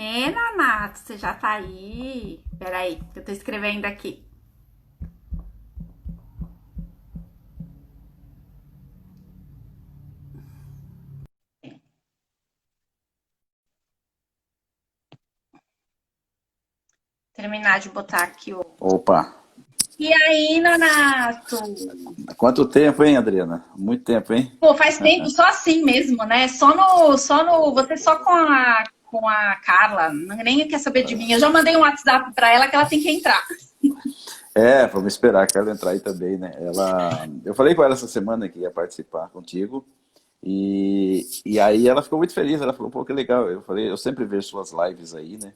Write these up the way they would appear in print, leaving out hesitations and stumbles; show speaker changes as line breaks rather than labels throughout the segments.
Nonato, você já tá aí? Peraí, que eu tô escrevendo aqui. Terminar de botar aqui o.
Opa,
E aí, Nonato?
quanto tempo, hein, Adriana? Muito tempo, hein?
Pô, faz tempo só assim mesmo, né? Você só com a Carla, nem quer saber de mim. Eu já mandei um WhatsApp pra ela que ela tem que entrar.
Vamos esperar que ela entrar aí também, né? Eu falei com ela essa semana que ia participar contigo e aí ela ficou muito feliz. Ela falou, pô, que legal. Eu falei, eu sempre vejo suas lives aí, né?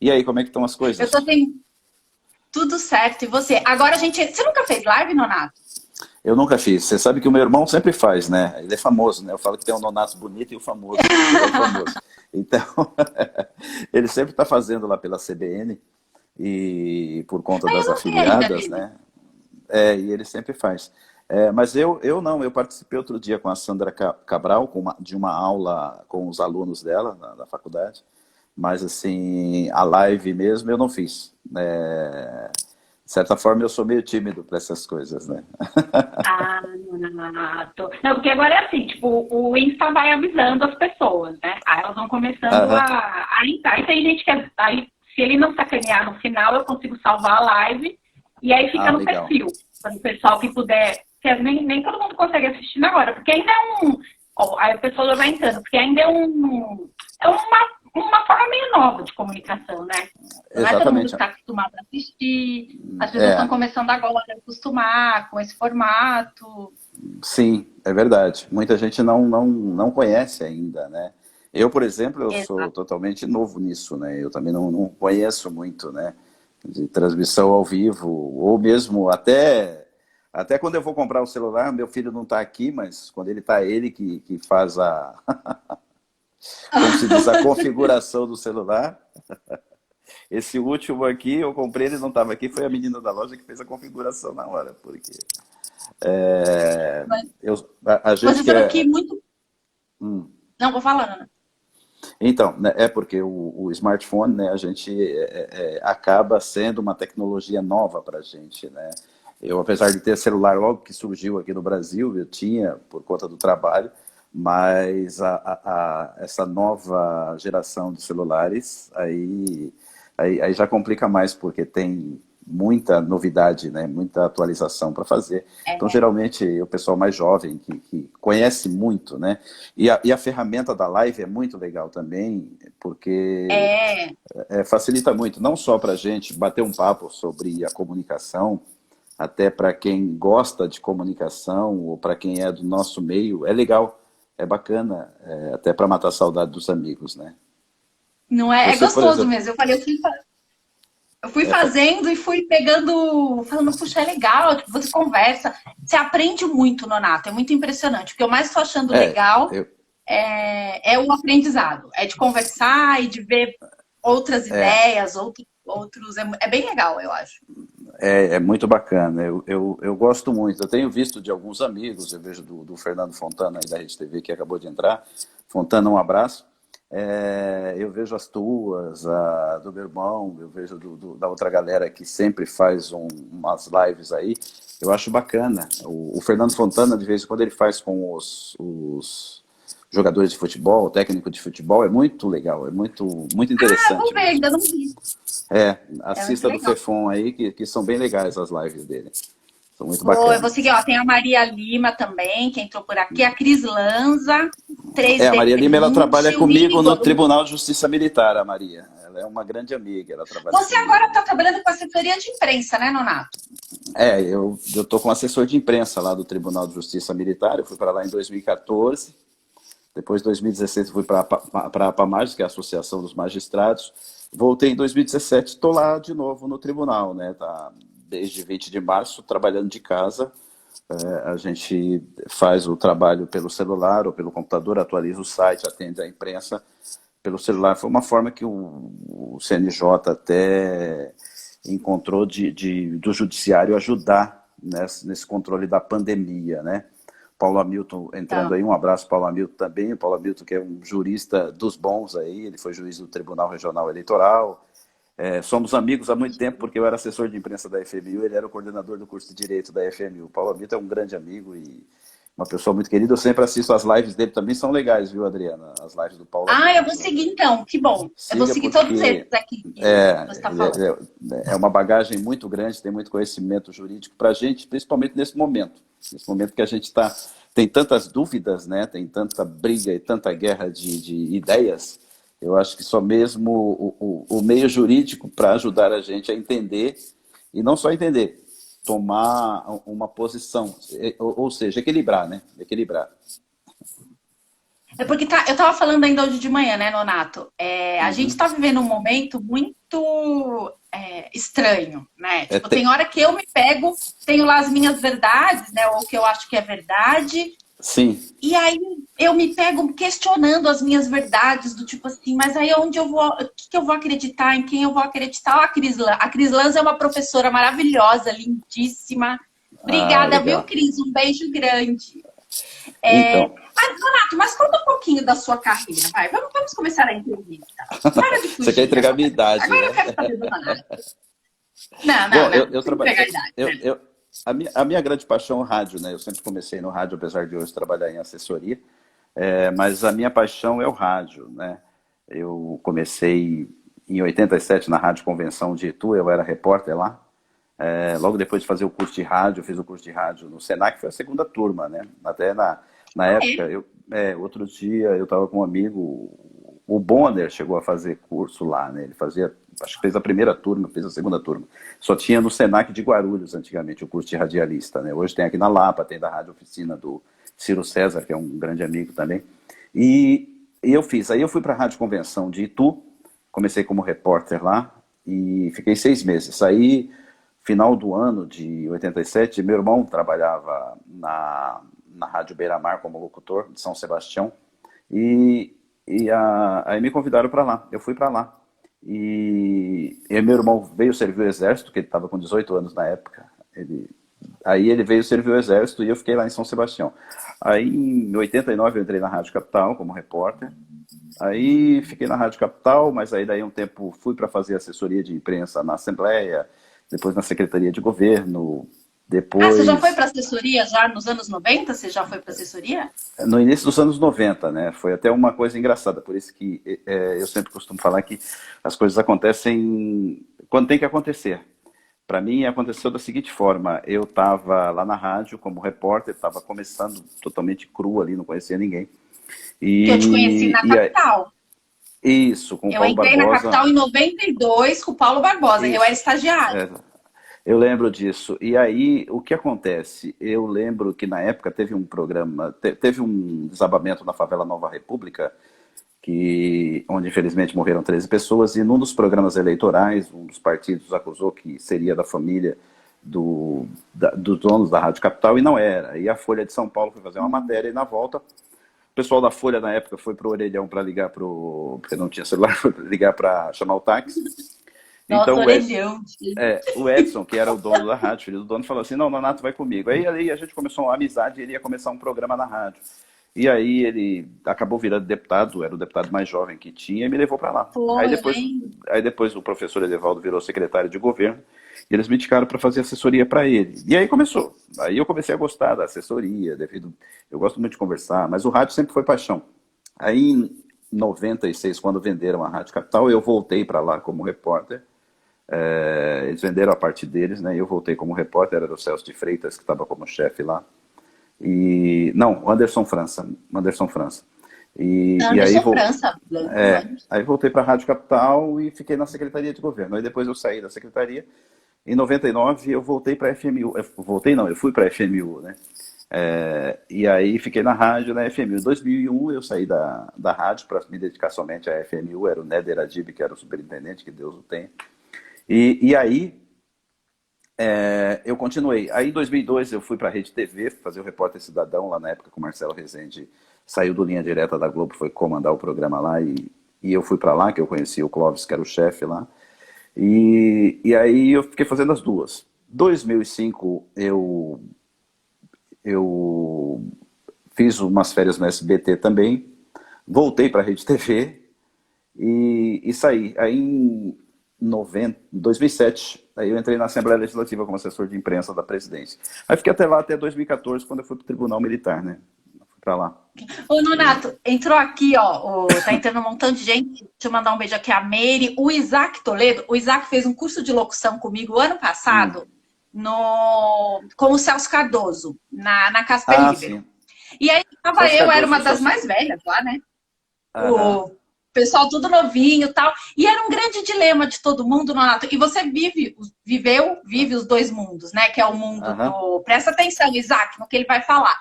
E aí, como é que estão as
Eu tô
coisas?
sem tudo certo. E você? Agora a gente. Você nunca fez live, Nonato?
Eu nunca fiz. Você sabe que o meu irmão sempre faz, né? Ele é famoso, né? Eu falo que tem um Nonato bonito e o famoso, que virou famoso. Então, ele sempre está fazendo lá pela CBN e por conta
Ah, eu
das
não vi ainda
afiliadas,
dele.
né? E ele sempre faz. Mas eu não, eu participei outro dia com a Sandra Cabral, de uma aula com os alunos dela na faculdade, mas assim, a live mesmo eu não fiz. De certa forma eu sou meio tímido para essas coisas, né?
Ah, Nonato. Não, porque agora é assim, tipo, o Insta vai avisando as pessoas, né? Aí elas vão começando
Aham.
a entrar. E tem gente que, aí, se ele não sacanear no final, eu consigo salvar a live e aí fica
Ah,
no
legal.
perfil. Para o pessoal que puder, que nem todo mundo consegue assistir na hora, porque ainda é um. Ó, aí a pessoa já vai entrando, porque ainda é uma forma meio nova de comunicação, né? Não é todo mundo que
Exatamente.
está acostumado a assistir, as pessoas estão
É,
começando agora a acostumar com esse formato.
sim, é verdade. Muita gente não conhece ainda, né? Eu, por exemplo, eu sou
Exato.
totalmente novo nisso, né? Eu também não conheço muito, né? De transmissão ao vivo, ou mesmo até quando eu vou comprar o celular, meu filho não está aqui, mas quando ele está, ele que faz como se diz, a configuração do celular. Esse último aqui, eu comprei, ele não estava aqui, foi a menina da loja que fez a configuração na hora, porque é,
Mas
a gente
você
que
falou que
é.
muito. Não, vou falando, né?
Então, né, é porque o smartphone, né, a gente acaba sendo uma tecnologia nova para a gente, né? Eu, apesar de ter celular logo que surgiu aqui no Brasil, eu tinha por conta do trabalho, mas essa nova geração de celulares aí já complica mais, porque tem muita novidade, né? Muita atualização para fazer. Então, geralmente, o pessoal mais jovem, que conhece muito, né? E a ferramenta da live é muito legal também, porque
É,
facilita muito, não só para a gente bater um papo sobre a comunicação, até para quem gosta de comunicação ou para quem é do nosso meio, é legal, é bacana, até para matar a saudade dos amigos, né?
não é? É
Você, por
gostoso
exemplo,
mesmo. Eu fui
é, fa-
fazendo e fui pegando, falando, puxa, é legal, tipo, você conversa, você aprende muito, Nonato, é muito impressionante. O que eu mais estou achando legal
eu,
é o aprendizado, é de conversar e de ver outras ideias, outros. É bem legal, eu acho.
É muito bacana, eu gosto muito. Eu tenho visto de alguns amigos, eu vejo do Fernando Fontana aí da Rede TV que acabou de entrar. Fontana, um abraço. Eu vejo as tuas, a do meu irmão, eu vejo da outra galera que sempre faz umas lives aí. Eu acho bacana. O Fernando Fontana, de vez em quando, ele faz com os jogadores de futebol, o técnico de futebol, é muito legal, é muito
Ah, vou
interessante
ver,
mesmo.
ainda não vi. É muito
Assista do
legal.
Fefon aí, que são bem legais as lives dele. São muito
Eu vou seguir,
bacanas.
ó, tem a Maria Lima também, que entrou por aqui, a Cris Lanza,
A Maria Lima, ela trabalha
3D20, o
comigo no
Igor.
Tribunal de Justiça Militar, a Maria. Ela é uma grande amiga, ela trabalha
Você agora
comigo.
está trabalhando com assessoria de imprensa, né, Nonato?
Eu tô com assessor de imprensa lá do Tribunal de Justiça Militar, eu fui para lá em 2014, depois em 2016 eu fui para a PAMAGES, que é a Associação dos Magistrados, voltei em 2017, estou lá de novo no tribunal, né? Tá, desde 20 de março, trabalhando de casa. A gente faz o trabalho pelo celular ou pelo computador, atualiza o site, atende a imprensa pelo celular. Foi uma forma que o CNJ até encontrou do judiciário ajudar nesse controle da pandemia, né? Paulo Hamilton entrando
Tá.
aí, um abraço Paulo Hamilton também, o Paulo Hamilton que é um jurista dos bons aí, ele foi juiz do Tribunal Regional Eleitoral. Somos amigos há muito tempo, porque eu era assessor de imprensa da FMU, ele era o coordenador do curso de Direito da FMU. O Paulo Hamilton é um grande amigo e uma pessoa muito querida. Eu sempre assisto as lives dele, também são legais, viu, Adriana? As lives do Paulo
Ah, eu
Hamilton.
vou seguir então, que bom. Eu vou
Siga
seguir todos
porque
eles aqui que você está falando.
é uma bagagem muito grande, tem muito conhecimento jurídico para a gente, principalmente nesse momento. Nesse momento que a gente tem tantas dúvidas, né? Tem tanta briga e tanta guerra de ideias. Eu acho que só mesmo o meio jurídico para ajudar a gente a entender, e não só entender, tomar uma posição, ou seja, equilibrar, né? Equilibrar.
É porque eu estava falando ainda hoje de manhã, né, Nonato? A gente
Uhum.
está vivendo um momento muito estranho, né? Tipo,
Tem...
tem hora que eu me pego, tenho lá as minhas verdades, né? Ou o que eu acho que é verdade.
Sim.
E aí eu me pego questionando as minhas verdades, do tipo assim, mas aí onde eu vou, o que eu vou acreditar, em quem eu vou acreditar? Ó, a Cris Lan. A Cris Lanz é uma professora maravilhosa, lindíssima. Obrigada, viu,
Legal.
Cris? Um beijo grande.
Então,
Mas, Donato, mas conta um pouquinho da sua carreira, vai. Vamos começar a entrevista. Para de fugir.
você quer entregar a minha idade,
Agora
né?
eu quero saber do Donato. Não,
Bom,
não.
eu
Sem
trabalho.
entregar a idade, né?
A minha grande paixão é o rádio, né? Eu sempre comecei no rádio, apesar de hoje trabalhar em assessoria. Mas a minha paixão é o rádio, né? Eu comecei em 87 na Rádio Convenção de Itu, eu era repórter lá. Logo depois de fazer o curso de rádio, eu fiz o curso de rádio no Senac, foi a segunda turma, né? Até na época, outro dia eu estava com um amigo, o Bonner chegou a fazer curso lá, né? Ele fazia, acho que fez a primeira turma, fez a segunda turma. Só tinha no Senac de Guarulhos antigamente o curso de radialista, né? Hoje tem aqui na Lapa, tem da Rádio Oficina do Ciro César, que é um grande amigo também. E eu fiz. Aí eu fui para a Rádio Convenção de Itu, comecei como repórter lá e fiquei 6 meses. Aí, final do ano de 87, meu irmão trabalhava na Rádio Beira-Mar como locutor de São Sebastião aí me convidaram para lá. Eu fui para lá. E meu irmão veio servir o exército, que ele estava com 18 anos na época. Aí ele veio servir o exército e eu fiquei lá em São Sebastião. Aí em 89 eu entrei na Rádio Capital como repórter. Aí fiquei na Rádio Capital, mas aí daí um tempo fui para fazer assessoria de imprensa na Assembleia, depois na Secretaria de Governo, depois...
você já foi para assessoria já nos anos 90? Você já foi para assessoria?
No início dos anos 90, né? Foi até uma coisa engraçada, por isso que eu sempre costumo falar que as coisas acontecem quando tem que acontecer. Para mim, aconteceu da seguinte forma: eu estava lá na rádio como repórter, estava começando totalmente cru ali, não conhecia ninguém.
Que eu te conheci na Capital.
Isso, com o Paulo Barbosa.
Eu entrei na Capital em 92 com o Paulo Barbosa, eu era estagiário.
Eu lembro disso. E aí, o que acontece? Eu lembro que na época teve um programa, teve um desabamento na favela Nova República, onde infelizmente morreram 13 pessoas, e num dos programas eleitorais, um dos partidos acusou que seria da família dos donos da Rádio Capital, e não era. E a Folha de São Paulo foi fazer uma matéria, e na volta, o pessoal da Folha na época foi pro Orelhão para ligar porque não tinha celular, foi ligar para chamar o táxi.
Nossa,
Então
Orelhão.
o Edson, que era o dono da rádio, filho do dono, falou assim: não, o Nonato vai comigo. Aí a gente começou uma amizade, ele ia começar um programa na rádio. E aí ele acabou virando deputado, era o deputado mais jovem que tinha, e me levou para lá. Aí depois o professor Edevaldo virou secretário de governo, e eles me indicaram para fazer assessoria para ele. E aí começou. Aí eu comecei a gostar da assessoria, eu gosto muito de conversar, mas o rádio sempre foi paixão. Aí em 96, quando venderam a Rádio Capital, eu voltei para lá como repórter. Eles venderam a parte deles, né? E eu voltei como repórter, era o Celso de Freitas que estava como chefe lá. Não, Anderson França. E aí aí voltei para a Rádio Capital e fiquei na Secretaria de Governo. Aí depois eu saí da Secretaria. Em 99 eu voltei para a FMU. Eu fui para a FMU, né? E aí fiquei na rádio, na FMU. Em 2001 eu saí da rádio para me dedicar somente à FMU. Era o Néder Adib, que era o superintendente, que Deus o tenha. E aí eu continuei. Aí em 2002 eu fui para a Rede TV fazer o Repórter Cidadão, lá na época com o Marcelo Rezende. Saiu do Linha Direta da Globo, foi comandar o programa lá e eu fui para lá, que eu conheci o Clóvis, que era o chefe lá. E aí eu fiquei fazendo as duas. Em 2005 eu fiz umas férias no SBT também, voltei para a Rede TV e saí. Aí em 2007, aí eu entrei na Assembleia Legislativa como assessor de imprensa da presidência. Aí fiquei até lá, até 2014, quando eu fui para o Tribunal Militar, né? Fui para lá.
Ô, Nonato, entrou aqui, ó, tá entrando um montão de gente. Deixa eu mandar um beijo aqui a Meire, o Isaac Toledo. O Isaac fez um curso de locução comigo ano passado, com o Celso Cardoso, na Casper Libero.
Sim.
E aí, era uma das mais velhas lá, né? O pessoal tudo novinho e tal. E era um grande dilema de todo mundo, Nonato. E você vive os dois mundos, né? Que é o mundo do... Presta atenção, Isaac, no que ele vai falar.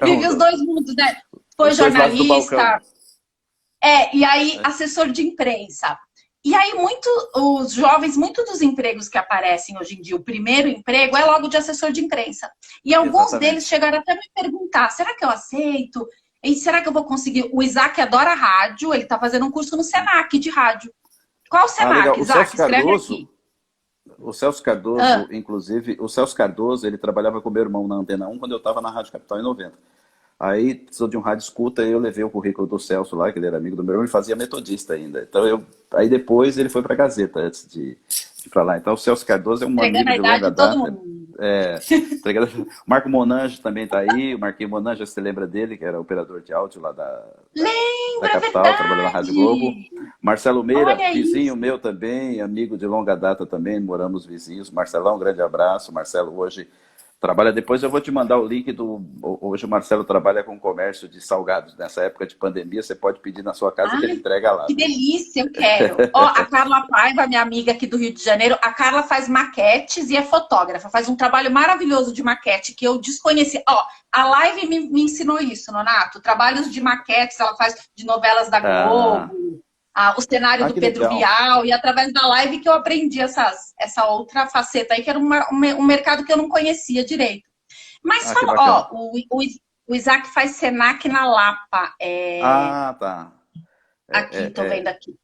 Vive os dois mundos, né? Foi jornalista. E aí, assessor de imprensa. E aí, os jovens, muitos dos empregos que aparecem hoje em dia, o primeiro emprego é logo de assessor de imprensa. E alguns deles chegaram até a me perguntar, será que eu aceito? E será que eu vou conseguir? O Isaac adora rádio, ele está fazendo um curso no Senac de rádio. Qual o Senac, Isaac? Escreve aqui.
O Celso Cardoso, inclusive, o Celso Cardoso, ele trabalhava com meu irmão na Antena 1 quando eu estava na Rádio Capital em 90. Aí, precisou de um rádio escuta, eu levei o currículo do Celso lá, que ele era amigo do meu irmão, e fazia metodista ainda. Aí depois ele foi para a Gazeta, antes de ir para lá. Então o Celso Cardoso é um amigo de longa data. Marco Monange também está aí, o Marquinhos Monange, você lembra dele, que era operador de áudio lá da Capital, trabalhou na Rádio Globo. Marcelo Meira, vizinho meu também, amigo de longa data também, moramos vizinhos. Marcelão, um grande abraço. Marcelo hoje trabalha, depois eu vou te mandar o link hoje o Marcelo trabalha com comércio de salgados. Nessa época de pandemia, você pode pedir na sua casa que ele entrega lá.
Que delícia, eu quero. A Carla Paiva, minha amiga aqui do Rio de Janeiro, a Carla faz maquetes e é fotógrafa, faz um trabalho maravilhoso de maquete que eu desconheci. A live me ensinou isso, Nonato, trabalhos de maquetes, ela faz de novelas da Globo, o cenário do Pedro Bial, e através da live que eu aprendi essa outra faceta aí, que era um mercado que eu não conhecia direito. Mas fala, o Isaac faz Senac na Lapa.
Tá.
Aqui, tô vendo aqui.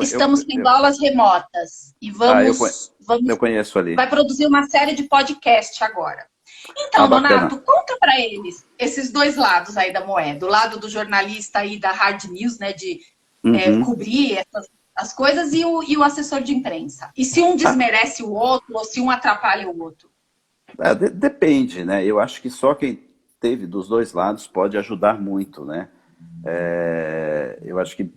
Estamos tendo aulas remotas. E
eu conheço ali.
Vai produzir uma série de podcast agora. Então, Nonato, conta para eles esses dois lados aí da moeda. O lado do jornalista aí da hard news, né, de cobrir as coisas, e o assessor de imprensa. E se um desmerece o outro, ou se um atrapalha o outro?
Depende, né? Eu acho que só quem teve dos dois lados pode ajudar muito, né? Eu acho que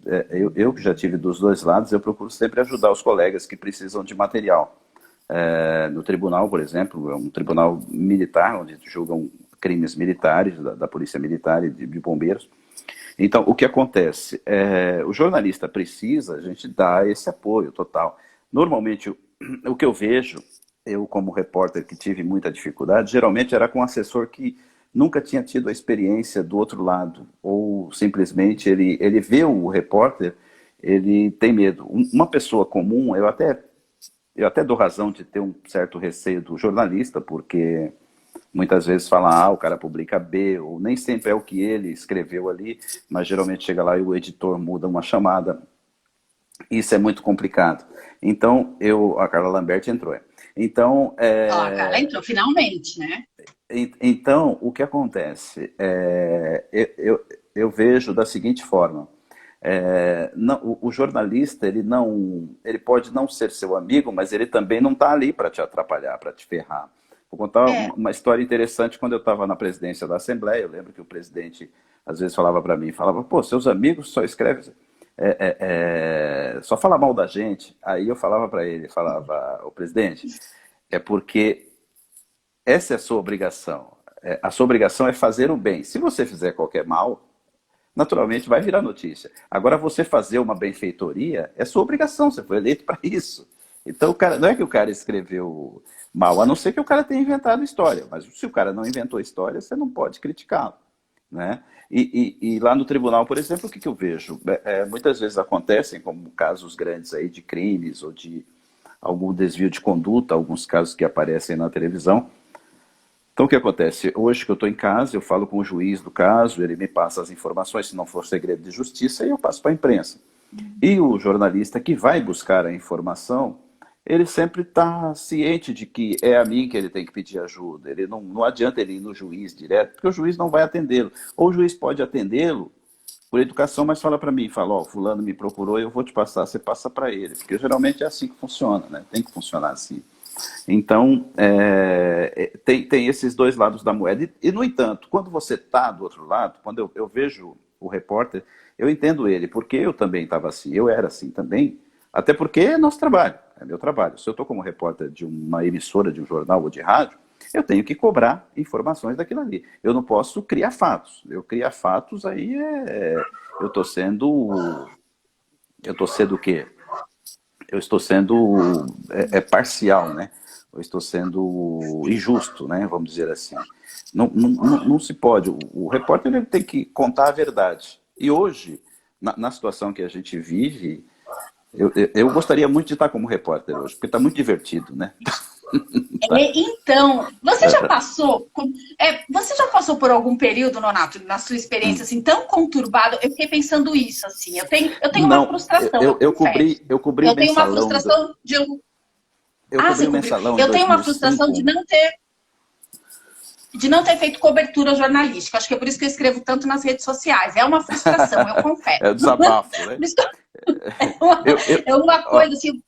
eu que já tive dos dois lados, eu procuro sempre ajudar os colegas que precisam de material. No tribunal, por exemplo, é um tribunal militar, onde julgam crimes militares, da Polícia Militar e de bombeiros. Então, o que acontece? O jornalista precisa, a gente dá esse apoio total. Normalmente, o que eu vejo, eu como repórter que tive muita dificuldade, geralmente era com um assessor que nunca tinha tido a experiência do outro lado, ou simplesmente ele vê o repórter, ele tem medo. Uma pessoa comum, eu até dou razão de ter um certo receio do jornalista, porque muitas vezes fala o cara publica B, ou nem sempre é o que ele escreveu ali, mas geralmente chega lá e o editor muda uma chamada. Isso é muito complicado. Então, a Carla Lambert entrou. Então,
a Carla entrou finalmente, né?
Então, o que acontece? Eu vejo da seguinte forma. O jornalista, ele pode não ser seu amigo, mas ele também não está ali para te atrapalhar, para te ferrar. Vou contar uma história interessante. Quando eu estava na presidência da Assembleia, eu lembro que o presidente às vezes falava para mim, seus amigos só escrevem, só fala mal da gente. Aí eu falava para ele, o presidente, é porque essa é a sua obrigação. A sua obrigação é fazer o bem. Se você fizer qualquer mal, naturalmente vai virar notícia. Agora, você fazer uma benfeitoria é sua obrigação, você foi eleito para isso. Então, não é que o cara escreveu mal, a não ser que o cara tenha inventado história. Mas se o cara não inventou história, você não pode criticá-lo, né? E lá no tribunal, por exemplo, o que eu vejo? Muitas vezes acontecem, como casos grandes aí de crimes ou de algum desvio de conduta, alguns casos que aparecem na televisão. Então, o que acontece? Hoje que eu estou em casa, eu falo com o juiz do caso, ele me passa as informações, se não for segredo de justiça, e eu passo para a imprensa. E o jornalista que vai buscar a informação, ele sempre está ciente de que é a mim que ele tem que pedir ajuda. Ele não adianta ele ir no juiz direto, porque o juiz não vai atendê-lo. Ou o juiz pode atendê-lo por educação, mas fala para mim, fala, ó, fulano me procurou, eu vou te passar, você passa para ele. Porque geralmente é assim que funciona, né? Tem que funcionar assim. Então, tem esses dois lados da moeda. E, no entanto, quando você está do outro lado, quando eu vejo o repórter, eu entendo ele, porque eu também estava assim, eu era assim também, até porque é nosso trabalho, é meu trabalho. Se eu estou como repórter de uma emissora, de um jornal ou de rádio, eu tenho que cobrar informações daquilo ali. Eu não posso criar fatos. Eu criar fatos, aí eu estou sendo... Eu estou sendo o quê? Eu estou sendo parcial, né? Eu estou sendo injusto, né? Vamos dizer assim. Não se pode. O repórter ele tem que contar a verdade. E hoje, na situação que a gente vive, eu gostaria muito de estar como repórter hoje, porque está muito divertido, né?
Então, você já passou por algum período, Nonato, na sua experiência assim tão conturbado? Eu fiquei pensando isso, assim. Eu tenho uma frustração.
Eu cobri o
eu tenho uma
mensalão.
frustração de
Eu cobri o mensalão em
Eu tenho uma
2005.
frustração de não ter feito cobertura jornalística. Acho que é por isso que eu escrevo tanto nas redes sociais. É uma frustração, eu confesso.
É o desabafo, né?
É uma coisa assim.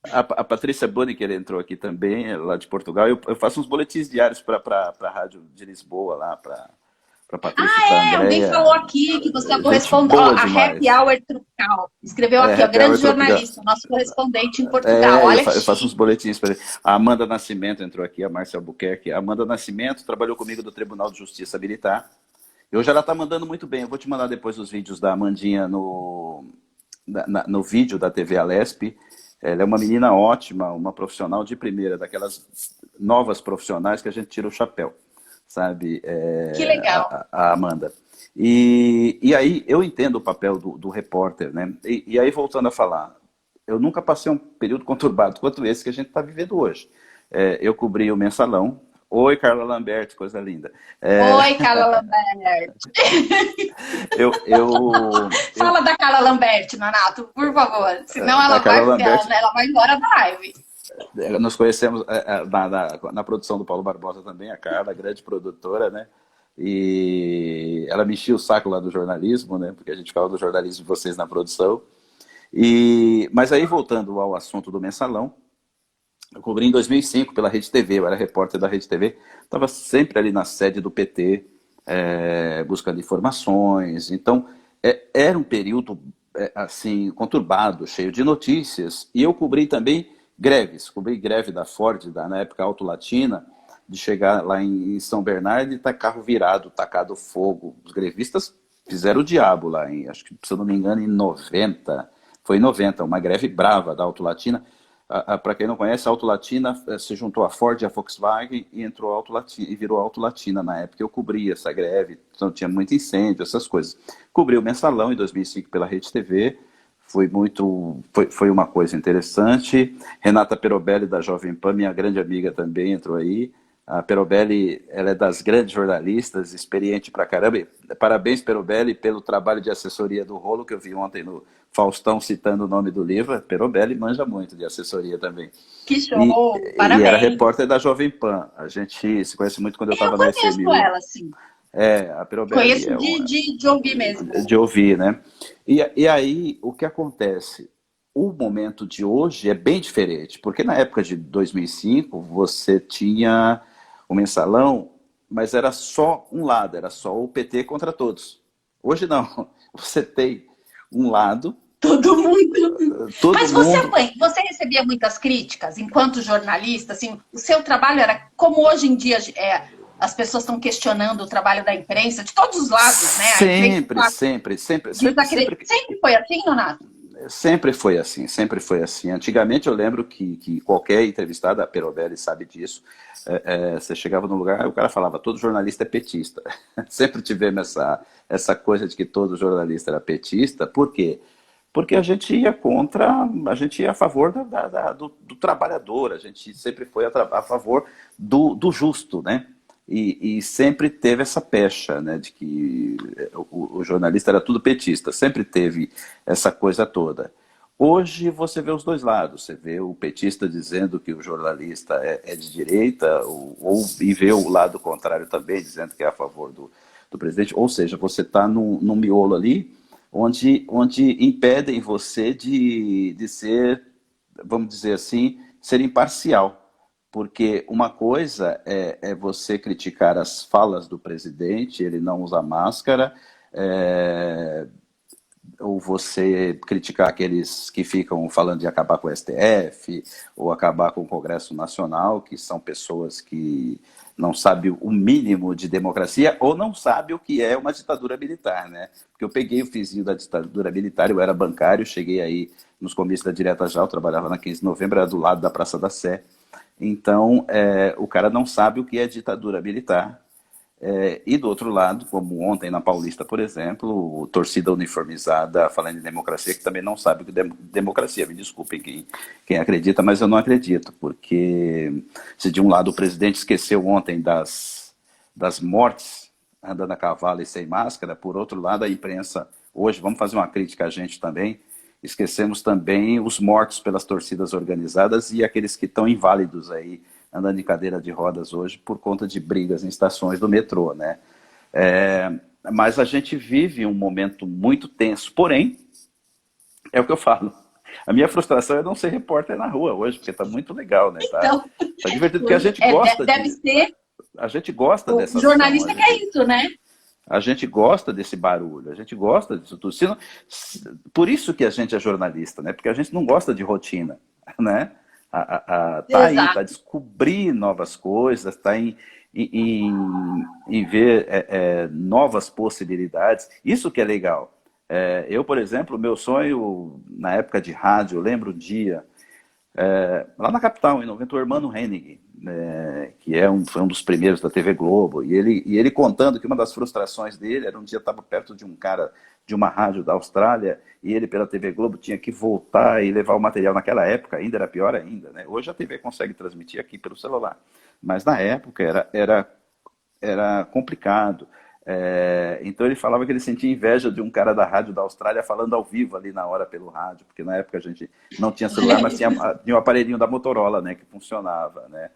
A Patrícia Boni, que ele entrou aqui também, lá de Portugal, eu faço uns boletins diários para a Rádio de Lisboa, lá para Patrícia e para Andréia.
Alguém falou aqui que você é correspondente, a Happy Hour Trucal. Escreveu aqui, grande jornalista, nosso correspondente em Portugal. Olha
eu faço uns boletins para ele. A Amanda Nascimento entrou aqui, a Márcia Albuquerque. A Amanda Nascimento trabalhou comigo do Tribunal de Justiça Militar. E hoje ela está mandando muito bem. Eu vou te mandar depois os vídeos da Amandinha no vídeo da TV Alesp. Ela é uma menina ótima, uma profissional de primeira, daquelas novas profissionais que a gente tira o chapéu, sabe?
Que legal.
A Amanda. E aí eu entendo o papel do repórter, né? E aí, voltando a falar, eu nunca passei um período conturbado quanto esse que a gente está vivendo hoje. Eu cobri o mensalão. Oi, Carla Lambert, coisa linda.
Oi, Carla Lambert. Fala da Carla Lambert, Nonato, por favor. Senão ela vai embora da live.
Nós conhecemos na produção do Paulo Barbosa também, a Carla, grande produtora, né? E ela me enchia o saco lá do jornalismo, né? Porque a gente ficava do jornalismo de vocês na produção. Mas aí, voltando ao assunto do mensalão, eu cobri em 2005 pela Rede TV, eu era repórter da Rede TV, estava sempre ali na sede do PT, buscando informações. Então, era um período assim, conturbado, cheio de notícias. E eu cobri também greves, cobri greve da Ford, na época Auto Latina, de chegar lá em São Bernardo e estar carro virado, tacado fogo. Os grevistas fizeram o diabo lá, acho que, se eu não me engano, em 90. Foi em 90, uma greve brava da Auto Latina. Para quem não conhece, a Auto Latina se juntou à Ford e à Volkswagen e entrou Auto Latina, e virou Auto Latina na época. Eu cobri essa greve, então tinha muito incêndio, essas coisas. Cobri o mensalão em 2005 pela Rede TV, foi uma coisa interessante. Renata Perobelli, da Jovem Pan, minha grande amiga, também entrou aí. A Perobelli, ela é das grandes jornalistas, experiente pra caramba. Parabéns, Perobelli, pelo trabalho de assessoria do rolo que eu vi ontem no Faustão citando o nome do livro. A Perobelli manja muito de assessoria também.
Que show! Parabéns!
E era repórter da Jovem Pan. A gente se conhece muito quando eu estava na SMU.
Eu conheço ela, sim.
A Perobelli
conheço de ouvir mesmo.
De ouvir, né? E aí, o que acontece? O momento de hoje é bem diferente, porque na época de 2005 você tinha o mensalão, mas era só um lado, era só o PT contra todos. Hoje não, você tem um lado...
Todo mundo. Mas você recebia muitas críticas enquanto jornalista? Assim, o seu trabalho era, como hoje em dia as pessoas estão questionando o trabalho da imprensa, de todos os lados, né?
Sempre
foi assim, Nonato?
Sempre foi assim, sempre foi assim. Antigamente eu lembro que qualquer entrevistado, a Perobelli sabe disso, você chegava num lugar e o cara falava, todo jornalista é petista. Sempre tivemos essa coisa de que todo jornalista era petista. Por quê? Porque a gente ia a favor do trabalhador, a gente sempre foi a favor do justo, né? E sempre teve essa pecha, né, de que o jornalista era tudo petista, sempre teve essa coisa toda. Hoje você vê os dois lados. Você vê o petista dizendo que o jornalista é de direita, e vê o lado contrário também, dizendo que é a favor do presidente. Ou seja, você está num miolo ali onde impedem você de ser, vamos dizer assim, ser imparcial. Porque uma coisa é você criticar as falas do presidente, ele não usa máscara, ou você criticar aqueles que ficam falando de acabar com o STF, ou acabar com o Congresso Nacional, que são pessoas que não sabem o mínimo de democracia, ou não sabem o que é uma ditadura militar, né? Porque eu peguei o fizinho da ditadura militar, eu era bancário, cheguei aí nos comícios da Direta Já, eu trabalhava na 15 de novembro, era do lado da Praça da Sé. Então, o cara não sabe o que é ditadura militar. E do outro lado, como ontem na Paulista, por exemplo, torcida uniformizada falando em democracia, que também não sabe o que é democracia. Me desculpem quem acredita, mas eu não acredito, porque se de um lado o presidente esqueceu ontem das mortes andando a cavalo e sem máscara, por outro lado a imprensa, hoje, vamos fazer uma crítica a gente também, esquecemos também os mortos pelas torcidas organizadas e aqueles que estão inválidos aí, andando em cadeira de rodas hoje por conta de brigas em estações do metrô, né? Mas a gente vive um momento muito tenso, porém, é o que eu falo, a minha frustração é não ser repórter na rua hoje, porque tá muito legal, né?
Então,
tá divertido, porque a gente gosta
deve ser,
a gente gosta dessa
o jornalista
ação,
quer isso, né?
a gente gosta desse barulho, a gente gosta disso tudo. Por isso que a gente é jornalista, né? Porque a gente não gosta de rotina, né? Tá aí, tá descobrir novas coisas, tá em ver novas possibilidades. Isso que é legal. Eu, por exemplo, meu sonho na época de rádio, eu lembro um dia, lá na capital, em 90, o Hermano Hennig, que foi um dos primeiros da TV Globo, e ele contando que uma das frustrações dele era um dia estava perto de um cara de uma rádio da Austrália, e ele pela TV Globo tinha que voltar e levar o material. Naquela época ainda era pior ainda, né? Hoje a TV consegue transmitir aqui pelo celular, mas na época era complicado. Então ele falava que ele sentia inveja de um cara da rádio da Austrália falando ao vivo ali na hora pelo rádio, porque na época a gente não tinha celular, mas tinha um aparelhinho da Motorola, né, que funcionava, né?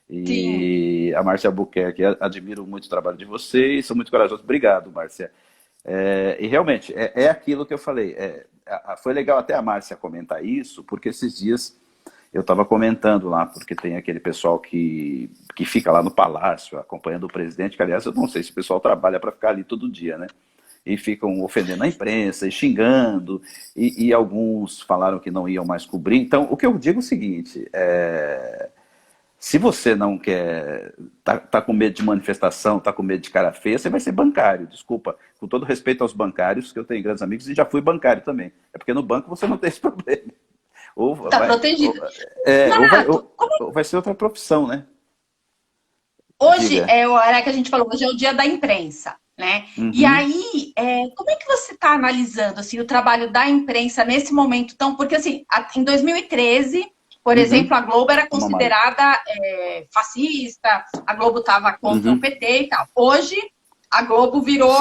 E a Márcia Albuquerque, admiro muito o trabalho de vocês, sou muito corajoso. Obrigado, Márcia. E realmente, é aquilo que eu falei. Foi legal até a Márcia comentar isso, porque esses dias eu estava comentando lá, porque tem aquele pessoal que fica lá no palácio acompanhando o presidente, que aliás eu não sei se o pessoal trabalha para ficar ali todo dia, né? E ficam ofendendo a imprensa e xingando, e alguns falaram que não iam mais cobrir. Então, o que eu digo é o seguinte, se você não quer, tá com medo de manifestação, tá com medo de cara feia, você vai ser bancário, desculpa. Com todo respeito aos bancários, que eu tenho grandes amigos e já fui bancário também. É porque no banco você não tem esse problema.
Tá protegido.
Ou vai ser outra profissão, né?
Hoje era que a gente falou, hoje é o dia da imprensa, né? Uhum. E aí, como é que você está analisando assim, o trabalho da imprensa nesse momento tão... Porque assim, em 2013... Por exemplo, a Globo era considerada fascista, a Globo estava contra o PT e tal. Hoje, a Globo virou...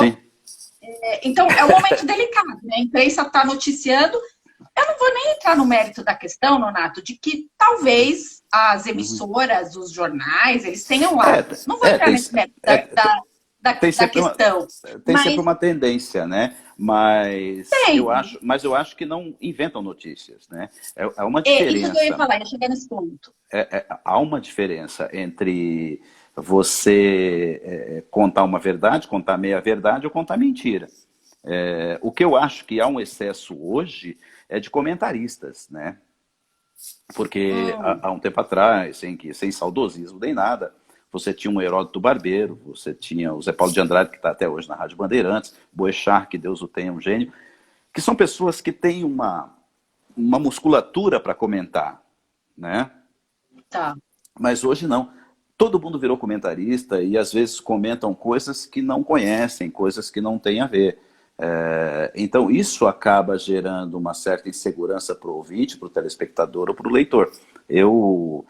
Então, é um momento delicado, né? A imprensa está noticiando. Eu não vou nem entrar no mérito da questão, Nonato, de que talvez as emissoras, os jornais, eles tenham lá. Não vou entrar nesse mérito da questão.
Tem sempre uma tendência, né? Mas eu acho que não inventam notícias, né? É uma diferença.
Isso que eu ia falar, ia chegar nesse ponto.
Há uma diferença entre você contar uma verdade, contar meia verdade ou contar mentira. O que eu acho que há um excesso hoje é de comentaristas, né? Porque há um tempo atrás, sem saudosismo nem nada, você tinha um Heródoto Barbeiro, você tinha o Zé Paulo de Andrade, que está até hoje na Rádio Bandeirantes, Boechat, que Deus o tenha, um gênio, que são pessoas que têm uma musculatura para comentar, né?
Tá.
Mas hoje não. Todo mundo virou comentarista e às vezes comentam coisas que não conhecem, coisas que não têm a ver. Então isso acaba gerando uma certa insegurança para o ouvinte, para o telespectador ou para o leitor. Eu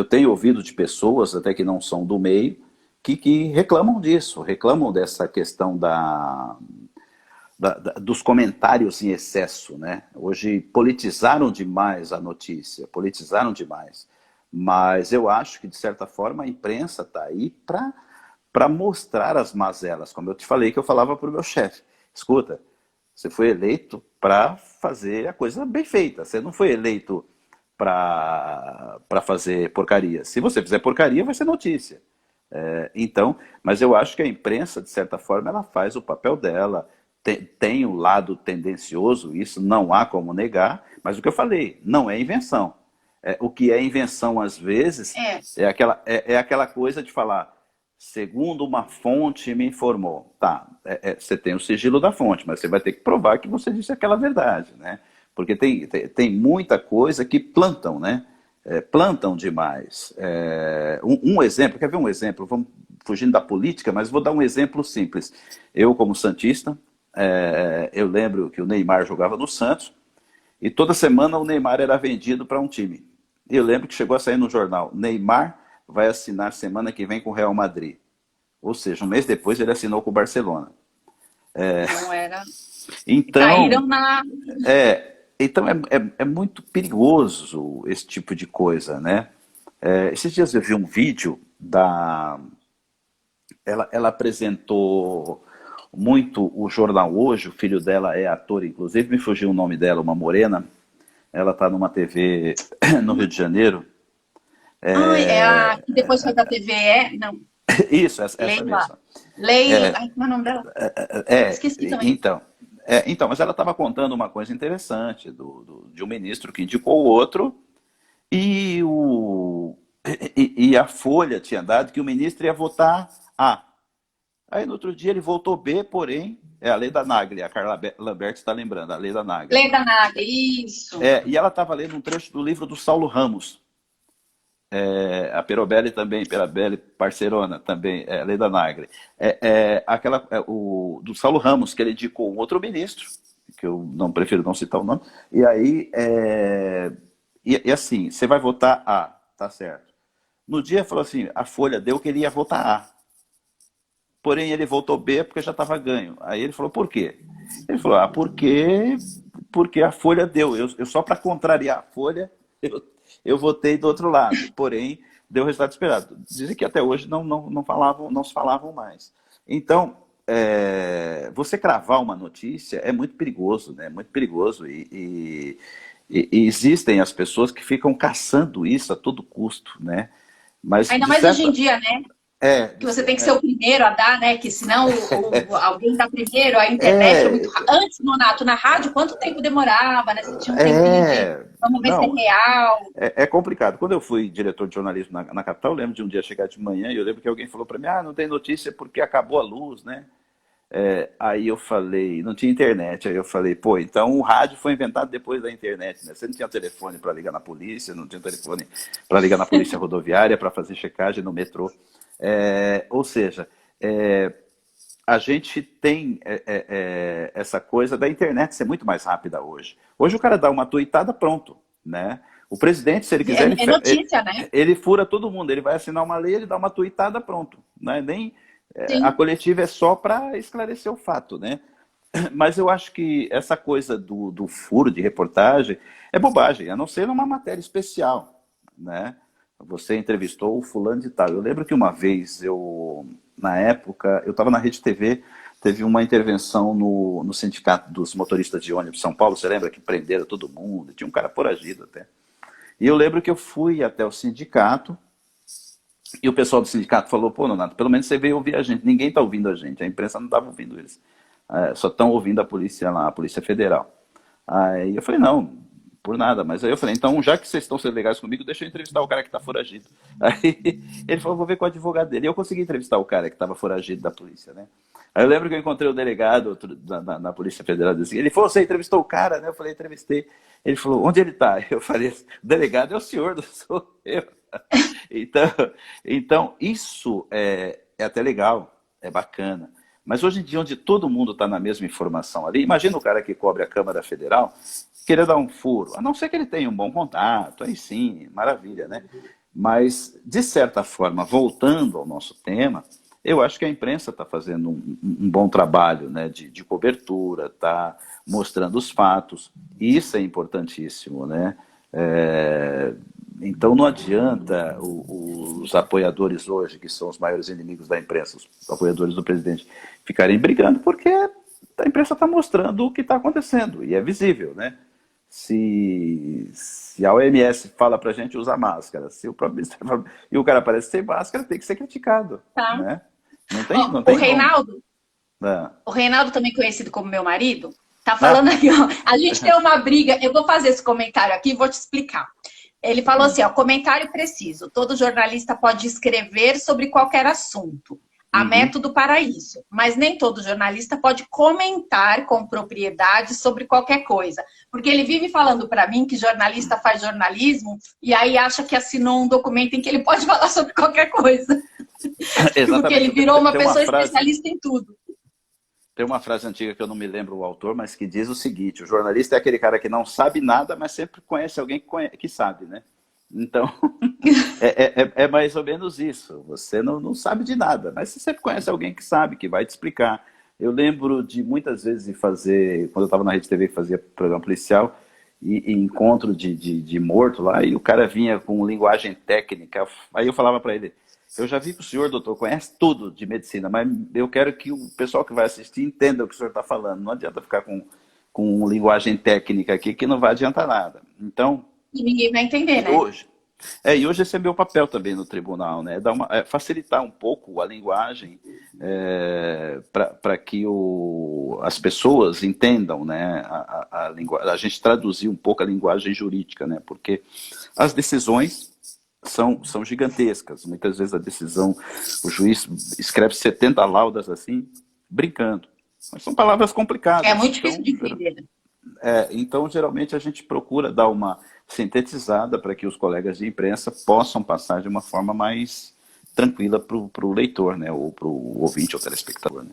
tenho ouvido de pessoas, até que não são do meio, que reclamam disso, reclamam dessa questão dos comentários em excesso, né? Hoje politizaram demais a notícia, politizaram demais. Mas eu acho que, de certa forma, a imprensa está aí para mostrar as mazelas. Como eu te falei, que eu falava para o meu chefe: escuta, você foi eleito para fazer a coisa bem feita, você não foi eleito para fazer porcaria. Se você fizer porcaria, vai ser notícia. Então, mas eu acho que a imprensa, de certa forma, ela faz o papel dela. Tem o lado tendencioso, isso não há como negar, mas o que eu falei, não é invenção. O que é invenção, às vezes, é aquela coisa de falar, segundo uma fonte me informou. Tá, você tem o sigilo da fonte, mas você vai ter que provar que você disse aquela verdade, né? Porque tem muita coisa que plantam, né? Plantam demais. Um exemplo, quer ver um exemplo? Vamos fugindo da política, mas vou dar um exemplo simples. Eu, como santista, eu lembro que o Neymar jogava no Santos e toda semana o Neymar era vendido para um time. E eu lembro que chegou a sair no jornal: Neymar vai assinar semana que vem com o Real Madrid. Ou seja, um mês depois ele assinou com o Barcelona.
Não era.
Então,
Caíram na...
Então é muito perigoso esse tipo de coisa, né? Esses dias eu vi um vídeo ela apresentou muito o Jornal Hoje, o filho dela é ator, inclusive, me fugiu o nome dela, uma morena. Ela está numa TV no Rio de Janeiro.
É a que depois foi da TVE? Não.
Isso, essa
Leila.
mesma.
Leila. Ai, como é o nome dela? Esqueci também.
Então, mas ela estava contando uma coisa interessante de um ministro que indicou o outro e a Folha tinha dado que o ministro ia votar A. Aí no outro dia ele votou B, porém, é a lei da Nagli, a Carla Lambert está lembrando, a lei da Nagli.
Lei da Nagli, isso.
E ela estava lendo um trecho do livro do Saulo Ramos. A Perobelli também, Perobelli Parcerona também, lei da Nagli. Do Saulo Ramos, que ele indicou um outro ministro, que eu não prefiro não citar o nome, e aí, assim, você vai votar A, tá certo. No dia falou assim, a Folha deu que ele ia votar A. Porém, ele votou B porque já estava ganho. Aí ele falou, por quê? Ele falou, porque a Folha deu. Eu só para contrariar a Folha, eu votei do outro lado. Porém, deu o resultado esperado. Dizem que até hoje não se falavam mais. Então, você cravar uma notícia é muito perigoso, né? Muito perigoso. E existem as pessoas que ficam caçando isso a todo custo, né? Mas,
ainda mais hoje em dia, né? Que você tem que ser o primeiro a dar, né? Que senão alguém dá primeiro, a internet é muito... Antes, Nonato, na rádio, quanto tempo demorava, né? Você tinha um tempinho de... Vamos ver se é real.
É complicado. Quando eu fui diretor de jornalismo na capital, eu lembro de um dia chegar de manhã e eu lembro que alguém falou para mim, não tem notícia porque acabou a luz, né? Aí eu falei, não tinha internet, aí eu falei, pô, então o rádio foi inventado depois da internet, né? Você não tinha telefone para ligar na polícia, não tinha telefone para ligar na polícia rodoviária, para fazer checagem no metrô. Ou seja, a gente tem essa coisa da internet ser muito mais rápida hoje. Hoje o cara dá uma tuitada, pronto, né? O presidente, se ele quiser,
né?
Ele fura todo mundo, ele vai assinar uma lei, ele dá uma tuitada, pronto, né? A coletiva é só para esclarecer o fato, né? Mas eu acho que essa coisa do furo de reportagem é bobagem, a não ser numa matéria especial, né? Você entrevistou o fulano de tal. Eu lembro que uma vez, na época, eu estava na Rede TV, teve uma intervenção no sindicato dos motoristas de ônibus de São Paulo, você lembra que prenderam todo mundo, tinha um cara foragido até. E eu lembro que eu fui até o sindicato, e o pessoal do sindicato falou, pô, Nonato, pelo menos você veio ouvir a gente, ninguém está ouvindo a gente, a imprensa não estava ouvindo eles, só estão ouvindo a polícia lá, a Polícia Federal. Aí eu falei, não, por nada, mas aí eu falei, então já que vocês estão sendo legais comigo, deixa eu entrevistar o cara que está foragido. Aí ele falou, vou ver com o advogado dele, e eu consegui entrevistar o cara que estava foragido da polícia, né? Aí eu lembro que eu encontrei o delegado na Polícia Federal, ele falou, você entrevistou o cara, né? Eu falei, entrevistei. Ele falou, onde ele está? Eu falei, o delegado é o senhor, não sou eu. Então isso é até legal, é bacana. Mas hoje em dia, onde todo mundo está na mesma informação ali, imagina o cara que cobre a Câmara Federal querer dar um furo, a não ser que ele tenha um bom contato, aí sim, maravilha, né? Mas, de certa forma, voltando ao nosso tema, Eu acho que a imprensa está fazendo um bom trabalho, né, de cobertura, está mostrando os fatos. Isso é importantíssimo, né? Então não adianta os apoiadores hoje, que são os maiores inimigos da imprensa, os apoiadores do presidente, ficarem brigando, porque a imprensa está mostrando o que está acontecendo, e é visível, né? Se a OMS fala para a gente usar máscara, se o próprio Ministério fala, e o cara aparece sem máscara, tem que ser criticado,
Tá.
né? Não
Ó,
tem
o Reinaldo,
como.
o Reinaldo, também conhecido como meu marido, tá falando aqui, ó. A gente tem uma briga. Eu vou fazer esse comentário aqui e vou te explicar. Ele falou assim, ó, comentário preciso. Todo jornalista pode escrever sobre qualquer assunto. Há método para isso. Mas nem todo jornalista pode comentar com propriedade sobre qualquer coisa. Porque ele vive falando para mim que jornalista faz jornalismo e aí acha que assinou um documento em que ele pode falar sobre qualquer coisa. Porque ele virou uma pessoa especialista em tudo.
Tem uma frase antiga que eu não me lembro o autor, mas que diz o seguinte: o jornalista é aquele cara que não sabe nada, mas sempre conhece alguém que sabe, né? Então, é mais ou menos isso. Você não sabe de nada, mas você sempre conhece alguém que sabe, que vai te explicar. Eu lembro de muitas vezes fazer, quando eu estava na Rede TV, que fazia programa policial, e encontro de morto lá, e o cara vinha com linguagem técnica. Aí eu falava para ele: eu já vi que o senhor, doutor, conhece tudo de medicina, mas eu quero que o pessoal que vai assistir entenda o que o senhor está falando. Não adianta ficar com linguagem técnica aqui, que não vai adiantar nada. Então,
e ninguém vai entender, né?
E hoje esse é meu papel também no tribunal, né? Facilitar um pouco a linguagem para que as pessoas entendam, né? A gente traduzir um pouco a linguagem jurídica, né? Porque as decisões são gigantescas. Muitas vezes a decisão, o juiz escreve 70 laudas assim, brincando. Mas são palavras complicadas.
É muito difícil de entender.
Então, geralmente, a gente procura dar uma sintetizada para que os colegas de imprensa possam passar de uma forma mais tranquila para o leitor, né? Ou para o ouvinte ou telespectador, né?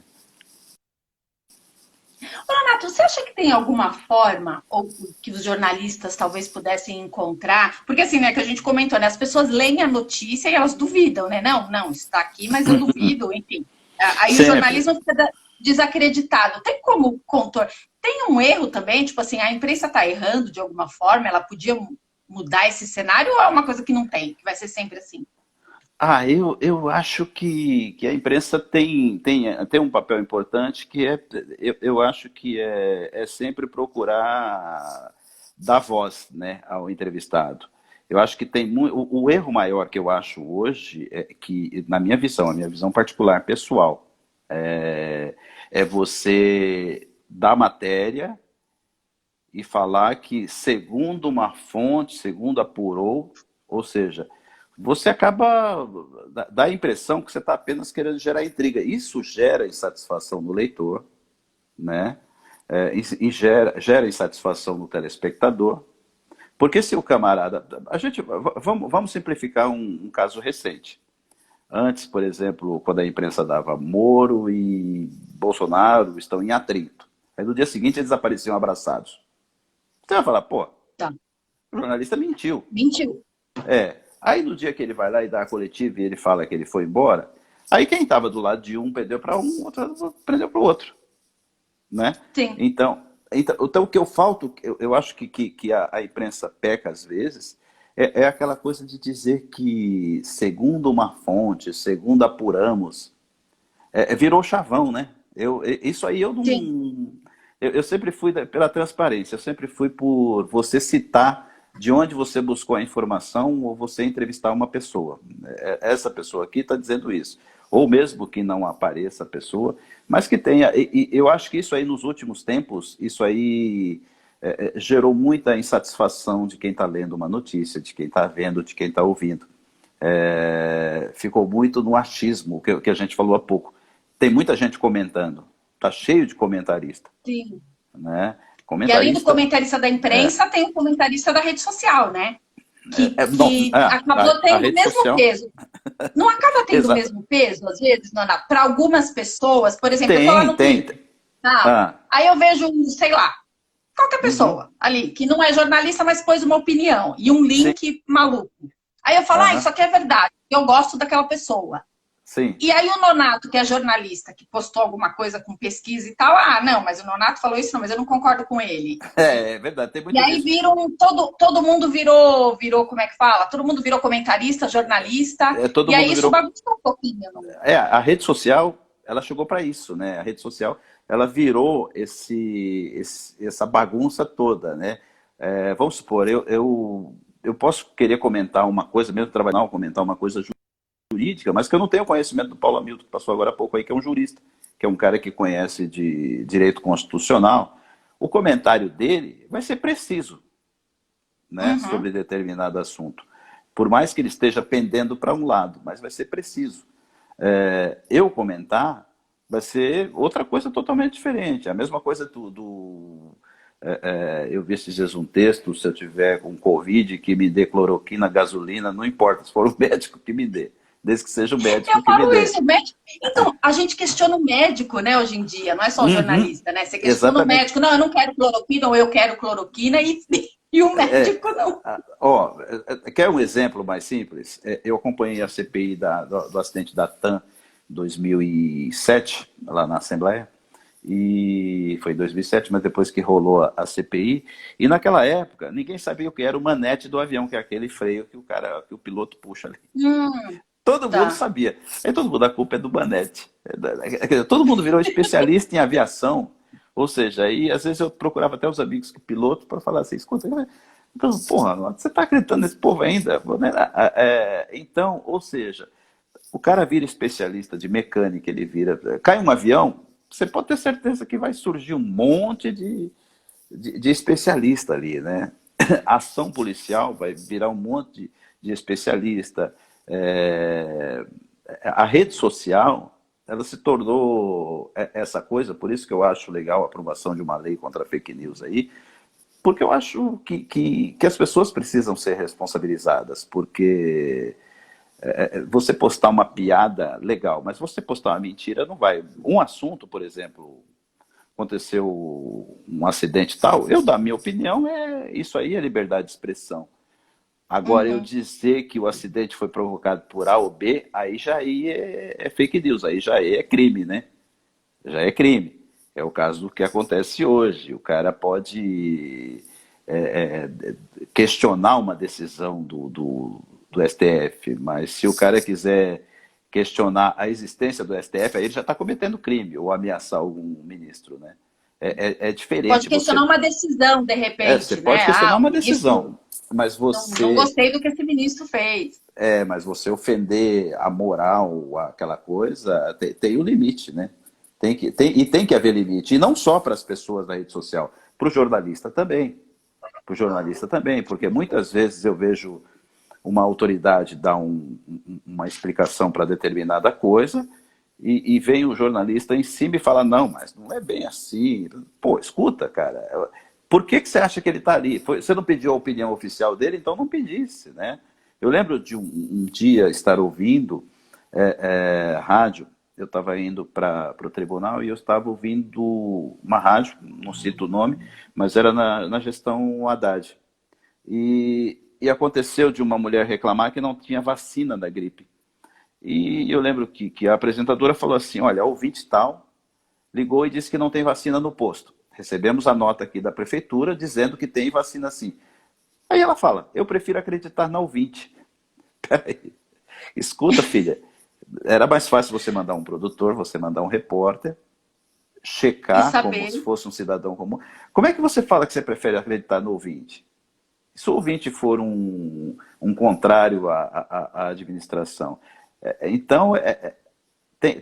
Ô, Renato, você acha que tem alguma forma ou que os jornalistas talvez pudessem encontrar? Porque assim, né, que a gente comentou, né? As pessoas leem a notícia e elas duvidam, né? Não, está aqui, mas eu duvido, enfim. Aí
Sempre.
O jornalismo fica desacreditado. Tem como contornar? Tem um erro também? Tipo assim, a imprensa está errando de alguma forma? Ela podia mudar esse cenário ou é uma coisa que não tem? Que vai ser sempre assim?
Eu acho que a imprensa tem um papel importante, que eu acho que é sempre procurar dar voz, né, ao entrevistado. Eu acho que tem o erro maior que eu acho hoje é que, na minha visão, a minha visão particular, pessoal, é você dar matéria e falar que, segundo uma fonte, segundo apurou, ou seja, você acaba, dá a impressão que você está apenas querendo gerar intriga. Isso gera insatisfação no leitor, né? E gera insatisfação no telespectador. Porque se o camarada... Vamos simplificar um caso recente. Antes, por exemplo, quando a imprensa dava Moro e Bolsonaro estão em atrito. Aí no dia seguinte eles apareciam abraçados. Você vai falar, pô,
Tá.
o jornalista mentiu.
Mentiu.
Aí no dia que ele vai lá e dá a coletiva e ele fala que ele foi embora, aí quem estava do lado de um perdeu para um, outro perdeu para o outro. Né?
Sim.
Então, o que eu acho que a imprensa peca às vezes, é aquela coisa de dizer que, segundo uma fonte, segundo apuramos, virou chavão, né? Isso aí eu não...
Sim.
Eu sempre fui pela transparência, eu sempre fui por você citar de onde você buscou a informação ou você entrevistar uma pessoa. Essa pessoa aqui está dizendo isso. Ou mesmo que não apareça a pessoa, mas que tenha... E eu acho que isso aí, nos últimos tempos, isso aí gerou muita insatisfação de quem está lendo uma notícia, de quem está vendo, de quem está ouvindo. Ficou muito no achismo, que a gente falou há pouco. Tem muita gente comentando. Está cheio de comentarista.
Sim.
Né?
E além do comentarista da imprensa, tem o comentarista da rede social, né? Que acabou tendo o mesmo
social...
peso. Não acaba tendo o mesmo peso, às vezes, para algumas pessoas? Por exemplo, eu tô lá no Twitter. Aí eu vejo, sei lá, qualquer pessoa ali, que não é jornalista, mas pôs uma opinião e um link maluco. Aí eu falo, isso aqui é verdade, eu gosto daquela pessoa.
Sim.
E aí o Nonato, que é jornalista, que postou alguma coisa com pesquisa e tal, não, mas o Nonato falou isso, não, mas eu não concordo com ele.
É verdade, tem
E
muito
aí
disso.
todo mundo virou, como é que fala? Todo mundo virou comentarista, jornalista,
Todo
e aí
mundo
isso
virou.
bagunçou um pouquinho.
A rede social, ela chegou para isso, né? A rede social, ela virou essa bagunça toda, né? Vamos supor, eu posso querer comentar uma coisa, mesmo trabalhar, comentar uma coisa jurídica, mas que eu não tenho conhecimento do Paulo Hamilton, que passou agora há pouco aí, que é um jurista, que é um cara que conhece de direito constitucional. O comentário dele vai ser preciso, né,
Uhum.
sobre determinado assunto. Por mais que ele esteja pendendo para um lado, mas vai ser preciso. Eu comentar vai ser outra coisa totalmente diferente. A mesma coisa eu vi esses dias um texto, se eu tiver com Covid, que me dê cloroquina, gasolina, não importa, se for o médico que me dê, desde que seja o médico
Eu
que me
falo
dê.
isso, médico. Então, a gente questiona o médico, né, hoje em dia, não é só o
Uhum,
jornalista, né? Você questiona o
exatamente.
médico, não, eu não quero cloroquina, ou eu quero cloroquina, e o médico não.
Quer um exemplo mais simples? Eu acompanhei a CPI do acidente da TAM 2007, lá na Assembleia, e foi em 2007, mas depois que rolou a CPI, e naquela época ninguém sabia o que era o manete do avião, que é aquele freio que o piloto puxa ali. Todo mundo
Tá.
sabia. Aí todo mundo, a culpa é do manete. Todo mundo virou especialista em aviação. Ou seja, aí às vezes eu procurava até os amigos pilotos para falar assim, escuta, então, porra, você está acreditando nesse povo ainda? Então, ou seja, o cara vira especialista de mecânica, ele vira. Cai um avião, você pode ter certeza que vai surgir um monte de especialista ali, né? A ação policial vai virar um monte de especialista. É, a rede social, ela se tornou essa coisa, por isso que eu acho legal a aprovação de uma lei contra a fake news aí, porque eu acho que as pessoas precisam ser responsabilizadas, porque você postar uma piada, legal, mas você postar uma mentira não vai. Um assunto, por exemplo, aconteceu um acidente tal, eu, da minha opinião, isso aí é liberdade de expressão. Agora, eu
Uhum.
dizer que o acidente foi provocado por A ou B, aí é fake news, aí já é crime, né? Já é crime. É o caso do que acontece hoje. O cara pode questionar uma decisão do STF, mas se o cara quiser questionar a existência do STF, aí ele já está cometendo crime, ou ameaçar algum ministro, né? É
Pode
diferente
questionar
você.
uma decisão, de
Você
repente,
pode
né?
questionar
O
uma
ministro
decisão, mas
não
você
gostei do que esse ministro fez.
mas você ofender a moral, aquela coisa, tem o limite, né? Tem que haver limite. E não só para as pessoas da rede social, para o jornalista também. Para o jornalista também, porque muitas vezes eu vejo uma autoridade dar uma explicação para determinada coisa e vem o jornalista em cima e fala, não, mas não é bem assim. Pô, escuta, cara, por que você acha que ele está ali? Você não pediu a opinião oficial dele, então não pedisse, né? Eu lembro de um dia estar ouvindo rádio, eu estava indo para o tribunal e eu estava ouvindo uma rádio, não cito o nome, mas era na gestão Haddad. E aconteceu de uma mulher reclamar que não tinha vacina da gripe. E eu lembro que a apresentadora falou assim, olha, a ouvinte tal ligou e disse que não tem vacina no posto. Recebemos a nota aqui da prefeitura dizendo que tem vacina sim. Aí ela fala, eu prefiro acreditar na ouvinte. Peraí, escuta, filha, era mais fácil você mandar um produtor, você mandar um repórter,
E
checar como
saber.
se fosse um cidadão comum. Como é que você fala que você prefere acreditar no ouvinte? Se o ouvinte for um contrário à administração. Então,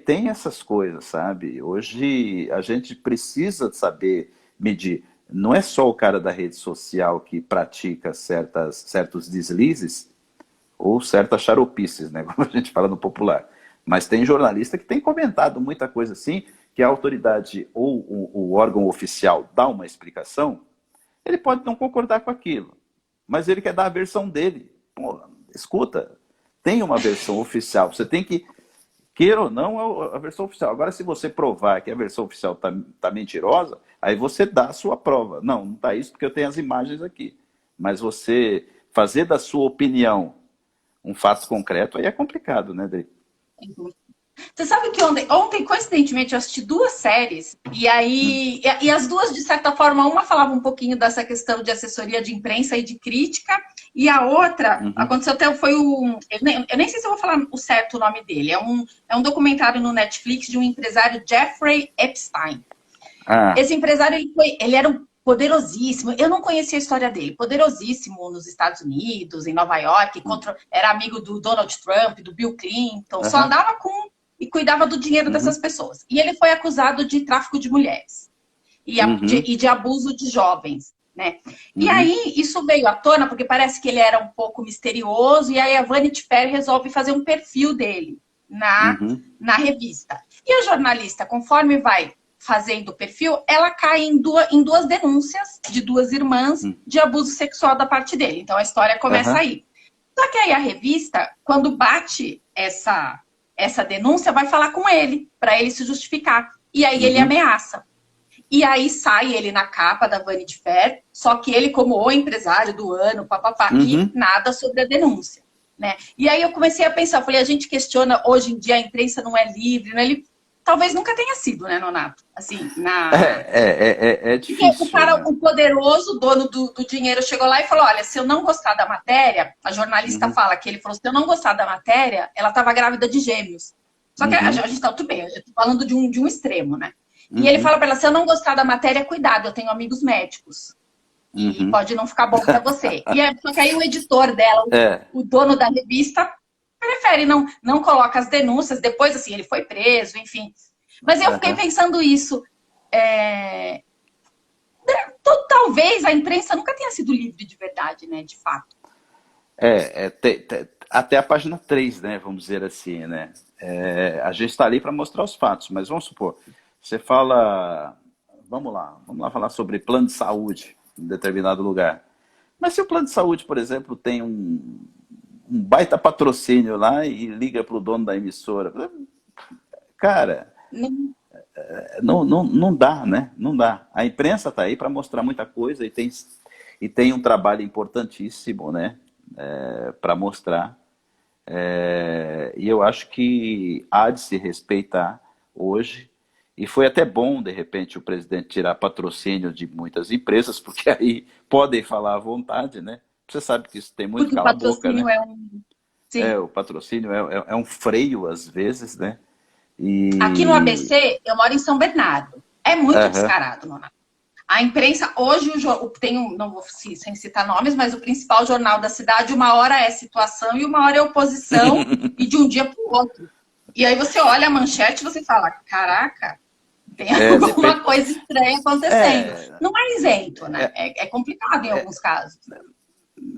tem essas coisas, sabe? Hoje a gente precisa saber medir. Não é só o cara da rede social que pratica certos deslizes ou certas xaropices, né? Como a gente fala no popular. Mas tem jornalista que tem comentado muita coisa assim, que a autoridade ou o órgão oficial dá uma explicação, ele pode não concordar com aquilo, mas ele quer dar a versão dele. Pô, escuta, tem uma versão oficial, você tem que, queira ou não, a versão oficial. Agora, se você provar que a versão oficial tá mentirosa, aí você dá a sua prova. Não está isso porque eu tenho as imagens aqui. Mas você fazer da sua opinião um fato concreto, aí é complicado, né, Dri?
Você sabe que ontem, coincidentemente, eu assisti 2 séries, e aí, e as duas, de certa forma, uma falava um pouquinho dessa questão de assessoria de imprensa e de crítica, e a outra,
Uhum.
aconteceu até, foi eu nem sei se eu vou falar o certo o nome dele, é um documentário no Netflix de um empresário, Jeffrey Epstein.
Ah,
Esse empresário, ele era um poderosíssimo, eu não conhecia a história dele, poderosíssimo nos Estados Unidos, em Nova York, era amigo do Donald Trump, do Bill Clinton, só
aham,
andava com e cuidava do dinheiro dessas
uhum,
pessoas. E ele foi acusado de tráfico de mulheres
uhum,
e de abuso de jovens, né? E
uhum,
aí isso veio à tona porque parece que ele era um pouco misterioso e aí a Vanity Fair resolve fazer um perfil dele
uhum,
na revista. E a jornalista, conforme vai fazendo o perfil, ela cai em duas denúncias de 2 irmãs
uhum,
de abuso sexual da parte dele. Então a história começa
aham,
aí. Só que aí a revista, quando bate essa denúncia, vai falar com ele, para ele se justificar. E aí ele
uhum,
ameaça. E aí sai ele na capa da Vanity Fair, só que ele como o empresário do ano, papapá, e
uhum.
nada sobre a denúncia. Né? E aí eu comecei a pensar, falei, a gente questiona, hoje em dia a imprensa não é livre, não é livre. Talvez nunca tenha sido, né, Nonato? Assim,
É
porque o
difícil,
cara,
né?
o poderoso, dono do dinheiro, chegou lá e falou: olha, se eu não gostar da matéria, a jornalista
Uhum,
fala que ele falou: se eu não gostar da matéria, ela estava grávida de gêmeos. Só que a
uhum,
gente tá tudo bem, eu tô falando de um extremo, né? E ele fala
uhum,
para ela: se eu não gostar da matéria, cuidado, eu tenho amigos médicos. E
uhum.
pode não ficar bom para você. Só que aí o editor dela,
É,
o dono da revista, prefere não coloca as denúncias. Depois, assim, ele foi preso, enfim. Mas eu fiquei
aham.
pensando isso. É, talvez a imprensa nunca tenha sido livre de verdade, né? De fato.
Até a página 3, né? Vamos dizer assim, né? A gente está ali para mostrar os fatos, mas vamos supor, você fala, vamos lá falar sobre plano de saúde em determinado lugar. Mas se o plano de saúde, por exemplo, tem um baita patrocínio lá e liga para o dono da emissora, cara, não dá, né? Não dá. A imprensa está aí para mostrar muita coisa e tem um trabalho importantíssimo, né? Para mostrar. E eu acho que há de se respeitar hoje. E foi até bom, de repente, o presidente tirar patrocínio de muitas empresas, porque aí podem falar à vontade, né? Você sabe que isso tem muito
Porque o
cala-boca,
patrocínio
né?
é um. Sim.
O patrocínio é um freio, às vezes, né?
Aqui no
E.
ABC, eu moro em São Bernardo. É muito
Aham.
descarado, Nona. A imprensa, hoje, tem não vou sem citar nomes, mas o principal jornal da cidade, uma hora é situação e uma hora é oposição, e de um dia para o outro. E aí você olha a manchete e você fala, caraca, tem alguma
Depende.
coisa estranha acontecendo.
É,
Não é isento, né? É complicado em alguns casos.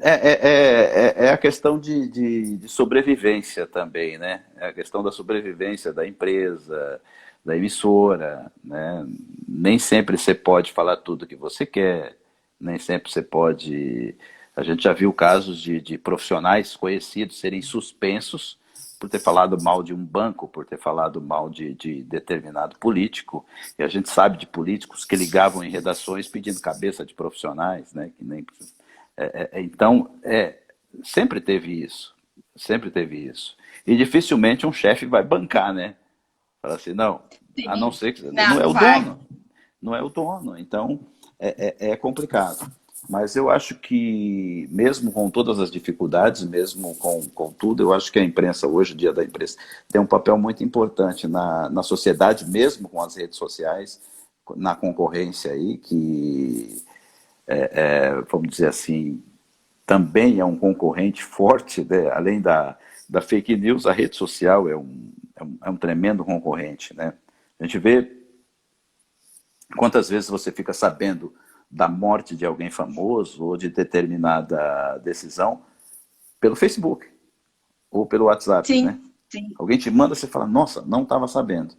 é a questão de sobrevivência também, né? É a questão da sobrevivência da empresa, da emissora, né? Nem sempre você pode falar tudo que você quer, nem sempre você pode. A gente já viu casos de profissionais conhecidos serem suspensos por ter falado mal de um banco, por ter falado mal de determinado político. E a gente sabe de políticos que ligavam em redações pedindo cabeça de profissionais, né? Que nem então, sempre teve isso. Sempre teve isso. E dificilmente um chefe vai bancar, né? Fala assim, não, a não
Sim.
ser que.
Não,
Não é
não
o
vai.
dono. Não é o dono. Então, é complicado. Mas eu acho que, mesmo com todas as dificuldades, mesmo com tudo, eu acho que a imprensa, hoje, o dia da imprensa, tem um papel muito importante na sociedade, mesmo com as redes sociais, na concorrência aí, que vamos dizer assim, também é um concorrente forte, né? Além da fake news, a rede social é um tremendo concorrente, né? A gente vê quantas vezes você fica sabendo da morte de alguém famoso ou de determinada decisão pelo Facebook ou pelo WhatsApp, né?
Sim, sim.
Alguém te manda, você fala, nossa, não estava sabendo.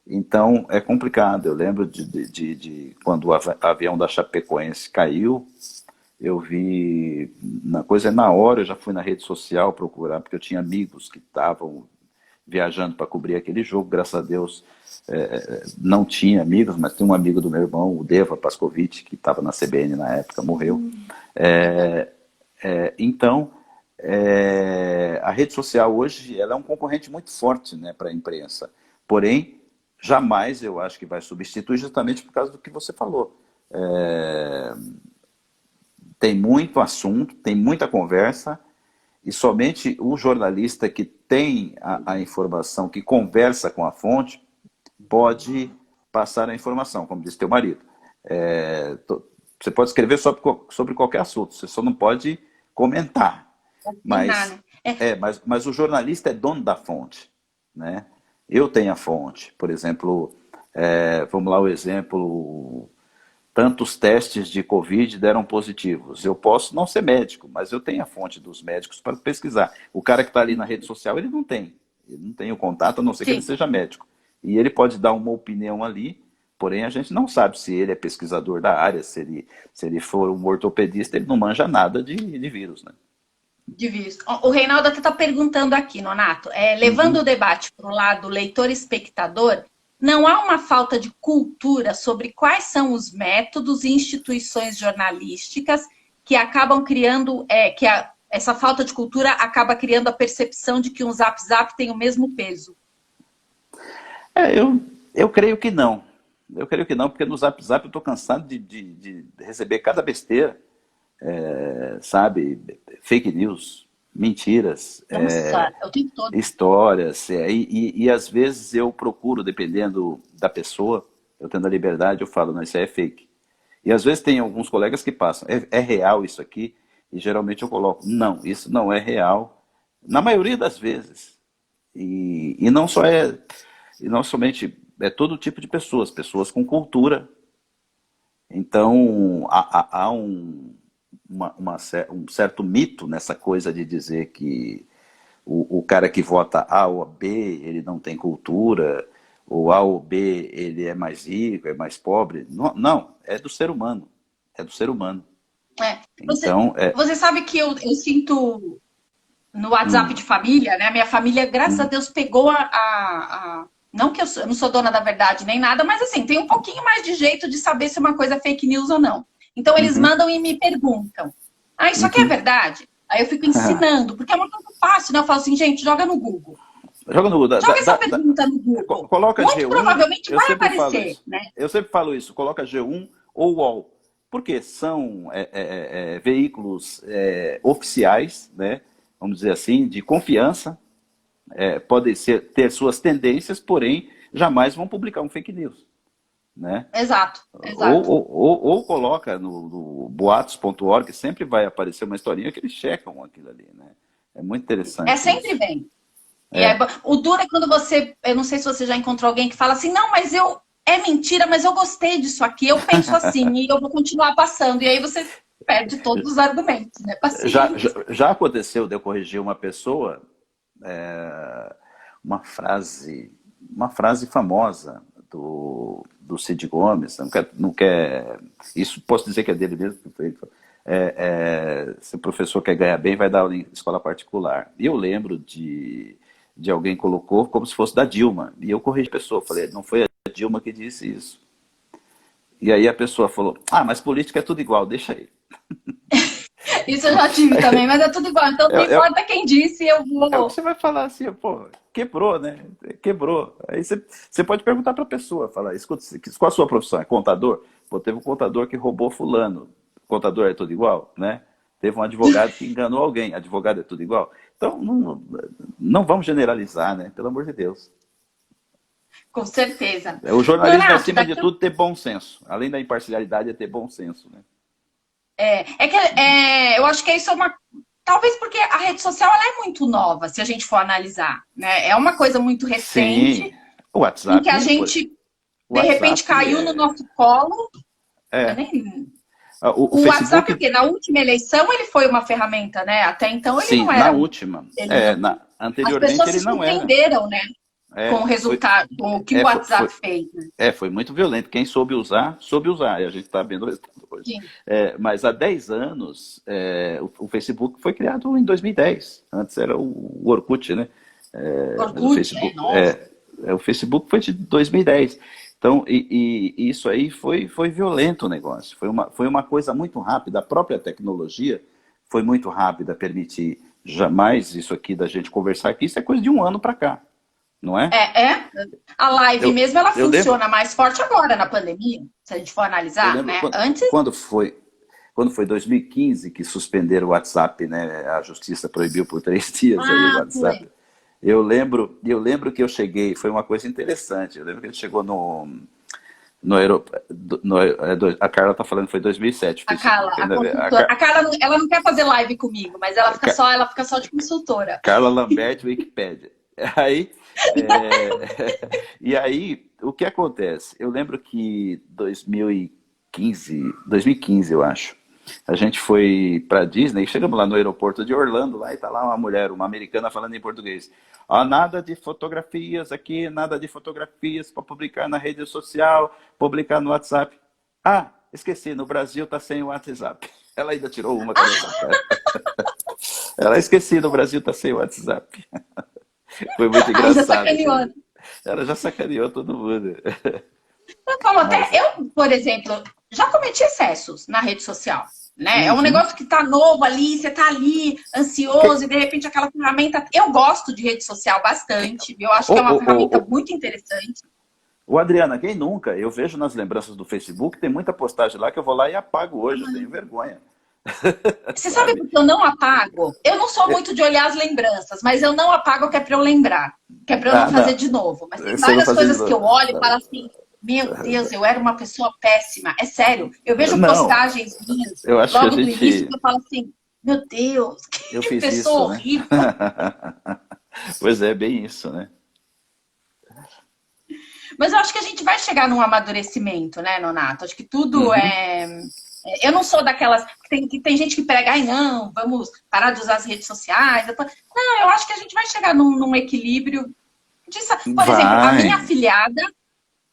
Então é complicado. Eu lembro de quando o avião da Chapecoense caiu, eu vi, na coisa na hora, eu já fui na rede social procurar, porque eu tinha amigos que estavam viajando para cobrir aquele jogo, graças a Deus não tinha amigos, mas tinha um amigo do meu irmão, o Deva Pascovitch, que estava na CBN na época, morreu.
Que bom.
Então, a rede social hoje ela é um concorrente muito forte, né, para a imprensa. Porém, jamais eu acho que vai substituir, justamente por causa do que você falou. Tem muito assunto, tem muita conversa, e somente o jornalista que tem a informação, que conversa com a fonte, pode passar a informação, como disse teu marido. Você pode escrever sobre qualquer assunto, você só não pode comentar. Mas o jornalista é dono da fonte, né? Eu tenho a fonte, por exemplo, vamos lá o exemplo, tantos testes de Covid deram positivos. Eu posso não ser médico, mas eu tenho a fonte dos médicos para pesquisar. O cara que está ali na rede social, ele não tem o contato, a não ser que ele seja médico. E ele pode dar uma opinião ali, porém a gente não sabe se ele é pesquisador da área, se ele for um ortopedista, ele não manja nada de vírus, né?
De vírus. O Reinaldo até está perguntando aqui, Nonato, levando o debate para o lado leitor-espectador, não há uma falta de cultura sobre quais são os métodos e instituições jornalísticas que acabam criando, essa falta de cultura acaba criando a percepção de que um Zap tem o mesmo peso?
Eu creio que não. Eu creio que não, porque no Zap eu estou cansado de receber cada besteira, sabe? Fake news, mentiras,
o tempo todo.
histórias. E às vezes eu procuro, dependendo da pessoa, eu tendo a liberdade, eu falo, não, isso aí é fake. E às vezes tem alguns colegas que passam, é real isso aqui? E geralmente eu coloco, não, isso não é real. Na maioria das vezes. E não somente, todo tipo de pessoas com cultura. Então, há um certo mito nessa coisa de dizer que o cara que vota A ou B, ele não tem cultura, ou A ou B, ele é mais rico, é mais pobre. Não, é do ser humano. É do ser humano.
Então, você sabe que eu sinto no WhatsApp de família, né? A minha família, graças a Deus, pegou não que eu não sou dona da verdade nem nada, mas assim, tem um pouquinho mais de jeito de saber se uma coisa é fake news ou não. Então eles mandam e me perguntam. Isso aqui é verdade? Aí eu fico ensinando, porque é uma coisa fácil, né? Eu falo assim, gente, joga no Google.
Joga no Google.
Joga essa pergunta no Google.
Coloca
muito
G1,
provavelmente vai aparecer, né?
Eu sempre falo isso, coloca G1 ou UOL. Porque são veículos oficiais, né? Vamos dizer assim, de confiança. Podem ter suas tendências, porém, jamais vão publicar um fake news. Né?
Exato.
Ou coloca no boatos.org, sempre vai aparecer uma historinha que eles checam aquilo ali, né? É muito interessante.
Sempre vem. O duro é quando eu não sei se você já encontrou alguém que fala assim, não, mas é mentira, mas eu gostei disso aqui, eu penso assim, e eu vou continuar passando. E aí você perde todos os argumentos, né?
Já aconteceu de eu corrigir uma pessoa, uma frase famosa do Cid Gomes, não quer, isso posso dizer que é dele mesmo, se o professor quer ganhar bem, vai dar aula em escola particular. E eu lembro de alguém colocou como se fosse da Dilma, e eu corrigi a pessoa, falei, não foi a Dilma que disse isso. E aí a pessoa falou, mas política é tudo igual, deixa aí.
Isso eu já tive também, mas é tudo igual, então não importa quem disse, eu vou...
Você vai falar assim, pô, quebrou, né? Quebrou. Aí você pode perguntar para a pessoa, falar, escuta, qual a sua profissão? É contador? Pô, teve um contador que roubou fulano. Contador é tudo igual, né? Teve um advogado que enganou alguém. Advogado é tudo igual. Então, não vamos generalizar, né? Pelo amor de Deus.
Com certeza.
O jornalismo, acima de tudo, ter bom senso. Além da imparcialidade, é ter bom senso, né?
Eu acho que isso é uma... Talvez porque a rede social ela é muito nova, se a gente for analisar, né? É uma coisa muito recente.
Sim. O WhatsApp.
Em que a gente, de repente, caiu no nosso colo. O WhatsApp, o quê? Na última eleição, ele foi uma ferramenta, né? Até então, ele não era.
Na última. Anteriormente, ele não era.
As pessoas se surpreenderam, né? Com o resultado, com o que o WhatsApp fez. Né?
Foi muito violento. Quem soube usar. E a gente está vendo o resultado hoje. Mas há 10 anos, o Facebook foi criado em 2010. Antes era o Orkut, né? O Facebook foi de 2010. Então, e isso aí foi violento o negócio. Foi uma coisa muito rápida. A própria tecnologia foi muito rápida a permitir jamais isso aqui da gente conversar aqui, isso é coisa de um ano para cá, não é?
A live mesmo, ela
eu
funciona
lembro,
mais forte agora na pandemia, se a gente for
eu
analisar,
lembro
né? Antes,
quando foi 2015 que suspenderam o WhatsApp, né? A justiça proibiu por 3 dias aí o WhatsApp.
foi.
Eu lembro que eu cheguei, foi uma coisa interessante. Eu lembro que a gente chegou no aeroporto. A Carla está falando que foi 2007, o
A Carla,
Facebook.
a
Ainda,
consultora. A Carla, ela não quer fazer live comigo, mas ela fica só de consultora.
Carla Lambert, Wikipédia. Aí, e aí, o que acontece? Eu lembro que 2015, eu acho, a gente foi para Disney, chegamos lá no aeroporto de Orlando, lá e tá lá uma mulher, uma americana falando em português. Ah, nada de fotografias aqui, nada de fotografias para publicar na rede social, publicar no WhatsApp. Ah, esqueci, no Brasil tá sem o WhatsApp. Ela ainda tirou uma com a nossa cara. Ela esqueci, no Brasil tá sem o WhatsApp. Foi muito
Ainda
engraçado.
sacaneou.
Ela já sacaneou todo mundo.
Eu falo até,
Mas,
eu, por exemplo, já cometi excessos na rede social, né? É um
uhum.
negócio que tá novo ali, você tá ali ansioso e de repente aquela ferramenta. Eu gosto de rede social bastante, eu acho
Ô,
que é uma
ô, ô,
ferramenta
ô,
muito interessante.
ô, Adriana, quem nunca? Eu vejo nas lembranças do Facebook, tem muita postagem lá que eu vou lá e apago hoje, eu tenho vergonha.
Você sabe
Sabe?
por que eu não apago? Eu não sou muito de olhar as lembranças, mas eu não apago que é para eu lembrar, que é para eu não
Ah,
fazer
não.
de novo. Mas tem
Você não
várias
fazia de
coisas que eu
novo.
olho e falo assim, meu Deus, eu era uma pessoa péssima. É sério. Eu vejo
Não,
postagens minhas
eu acho que a
logo do início
gente.
que eu falo assim, meu Deus,
Eu
que
fiz
pessoa
isso, né?
horrível.
Pois é, bem isso, né?
Mas eu acho que a gente vai chegar num amadurecimento, né, Nonato? Acho que tudo
Uhum.
Eu não sou daquelas. Que tem gente que prega, ai, não, vamos parar de usar as redes sociais. Não, eu acho que a gente vai chegar num equilíbrio. Por exemplo, a minha
Vai.
afilhada,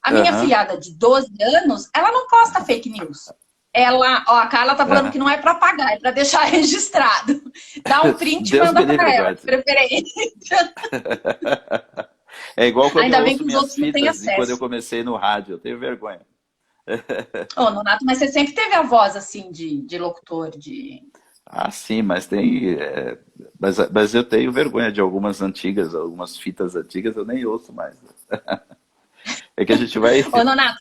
a minha
Aham.
afilhada de 12 anos, ela não posta fake news. A Carla tá falando que
Aham.
não é para pagar, é para deixar registrado. Dá um print e
Deus
manda
me
para
livre e
ela, de
guarde.
preferência.
É igual quando eu
Ainda bem
ouço
que os
minhas
outros não têm
fitas de quando eu
acesso.
comecei no rádio, eu tenho vergonha.
Ô, Nonato, mas você sempre teve a voz assim de locutor, de.
Ah, sim, mas tem. Mas eu tenho vergonha de algumas antigas, algumas fitas antigas, eu nem ouço mais. É que a gente vai.
Ô, Nonato,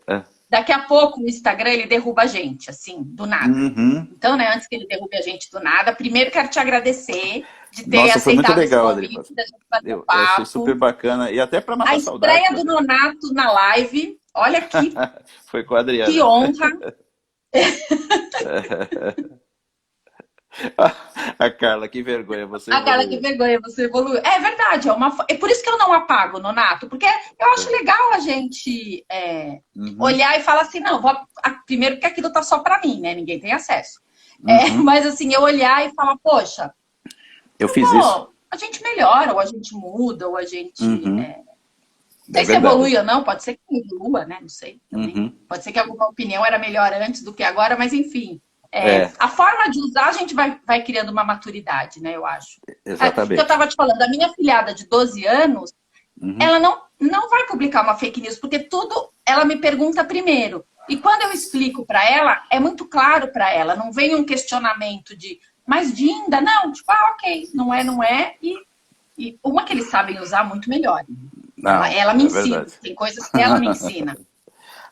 É.
daqui a pouco o Instagram ele derruba a gente, assim, do nada.
Uhum.
Então, né, antes que ele derrube a gente do nada, primeiro quero te agradecer de ter
Nossa, foi muito
aceitado esse
legal, Adri.
convite, da gente bater um
Eu achei super
papo.
bacana. E até para
A
matar saudades,
estreia do
Adriana.
Nonato na live, olha
Foi com a
que
Adriana.
honra.
A Carla, que vergonha, você
A cara, que
evoluiu.
vergonha, você evoluiu. É verdade, é por isso que eu não apago, Nonato, porque eu acho legal a gente
Uhum,
olhar e falar assim, não, primeiro que aquilo tá só para mim, né? Ninguém tem acesso.
uhum.
Mas assim, eu olhar e falar, poxa,
Eu fiz isso.
pô, a gente melhora, ou a gente muda, ou a gente.
Uhum.
Não
É
sei se
verdade.
evolui ou não, pode ser que evolua, né? Não sei também.
Uhum.
Pode ser que alguma opinião era melhor antes do que agora, mas enfim.
É,
A forma de usar, a gente vai criando uma maturidade, né? Eu acho. Que eu
exatamente.
estava te falando, a minha filhada de 12 anos,
Uhum.
ela não vai publicar uma fake news, porque tudo ela me pergunta primeiro. E quando eu explico para ela, é muito claro para ela, não vem um questionamento de, mas Dinda, não, tipo, ok, não é, não é, e uma que eles sabem usar muito melhor. Ela,
Não,
ela me
é
ensina,
verdade.
tem coisas que ela me ensina.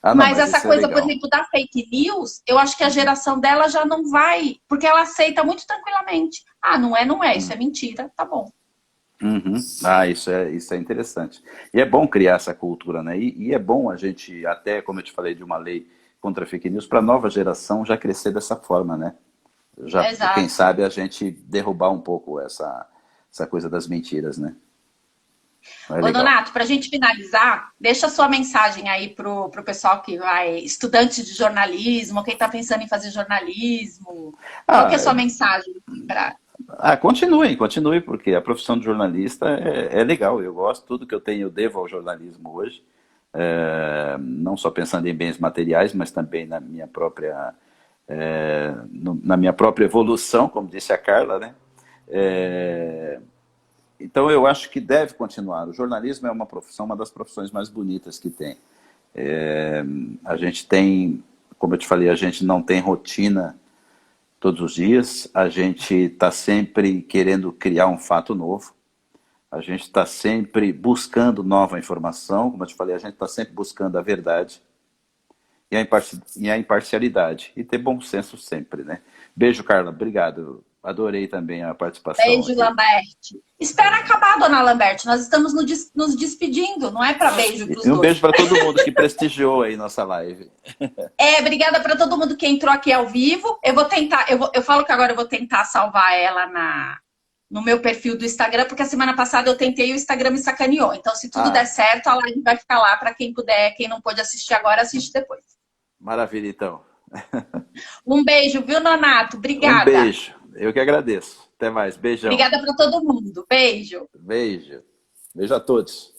Ah, não,
Mas
mas
essa
isso é
coisa, por
legal.
exemplo, da fake news, eu acho que a geração dela já não vai, porque ela aceita muito tranquilamente. Ah, não é, isso é mentira, tá bom.
Uhum. Ah, isso é interessante. E é bom criar essa cultura, né? E é bom a gente, até como eu te falei, de uma lei contra fake news, para a nova geração já crescer dessa forma, né? Já, quem
Exato.
sabe, a gente derrubar um pouco essa coisa das mentiras, né? Não é
Ô,
legal.
Donato, para a gente finalizar, deixa a sua mensagem aí pro pessoal que vai, estudante de jornalismo, quem está pensando em fazer jornalismo. Qual que é a
Ah,
sua mensagem para.
continue, porque a profissão de jornalista é legal. Eu gosto, tudo que eu tenho eu devo ao jornalismo hoje. Não só pensando em bens materiais, mas também na minha própria evolução, como disse a Carla, né? É, então eu acho que deve continuar. O jornalismo é uma profissão, uma das profissões mais bonitas que tem. A gente tem, como eu te falei, a gente não tem rotina todos os dias, a gente está sempre querendo criar um fato novo, a gente está sempre buscando nova informação, como eu te falei, a gente está sempre buscando a verdade e a imparcialidade, e ter bom senso sempre, né? Beijo, Carla, obrigado. Adorei também a participação
Beijo,
aqui.
Lambert. Espera acabar, dona Lambert. Nós estamos nos despedindo, não é para beijo para os
E um
dois.
beijo para todo mundo que prestigiou aí nossa live.
Obrigada para todo mundo que entrou aqui ao vivo. Eu vou tentar, eu falo que agora eu vou tentar salvar ela no meu perfil do Instagram, porque a semana passada eu tentei e o Instagram me sacaneou. Então, se tudo der certo, a live vai ficar lá para quem puder, quem não pôde assistir agora, assiste depois.
Maravilha, então.
Um beijo, viu, Nonato? Obrigada.
Um beijo. Eu que agradeço. Até mais. Beijão.
Obrigada para todo mundo. Beijo.
Beijo. Beijo a todos.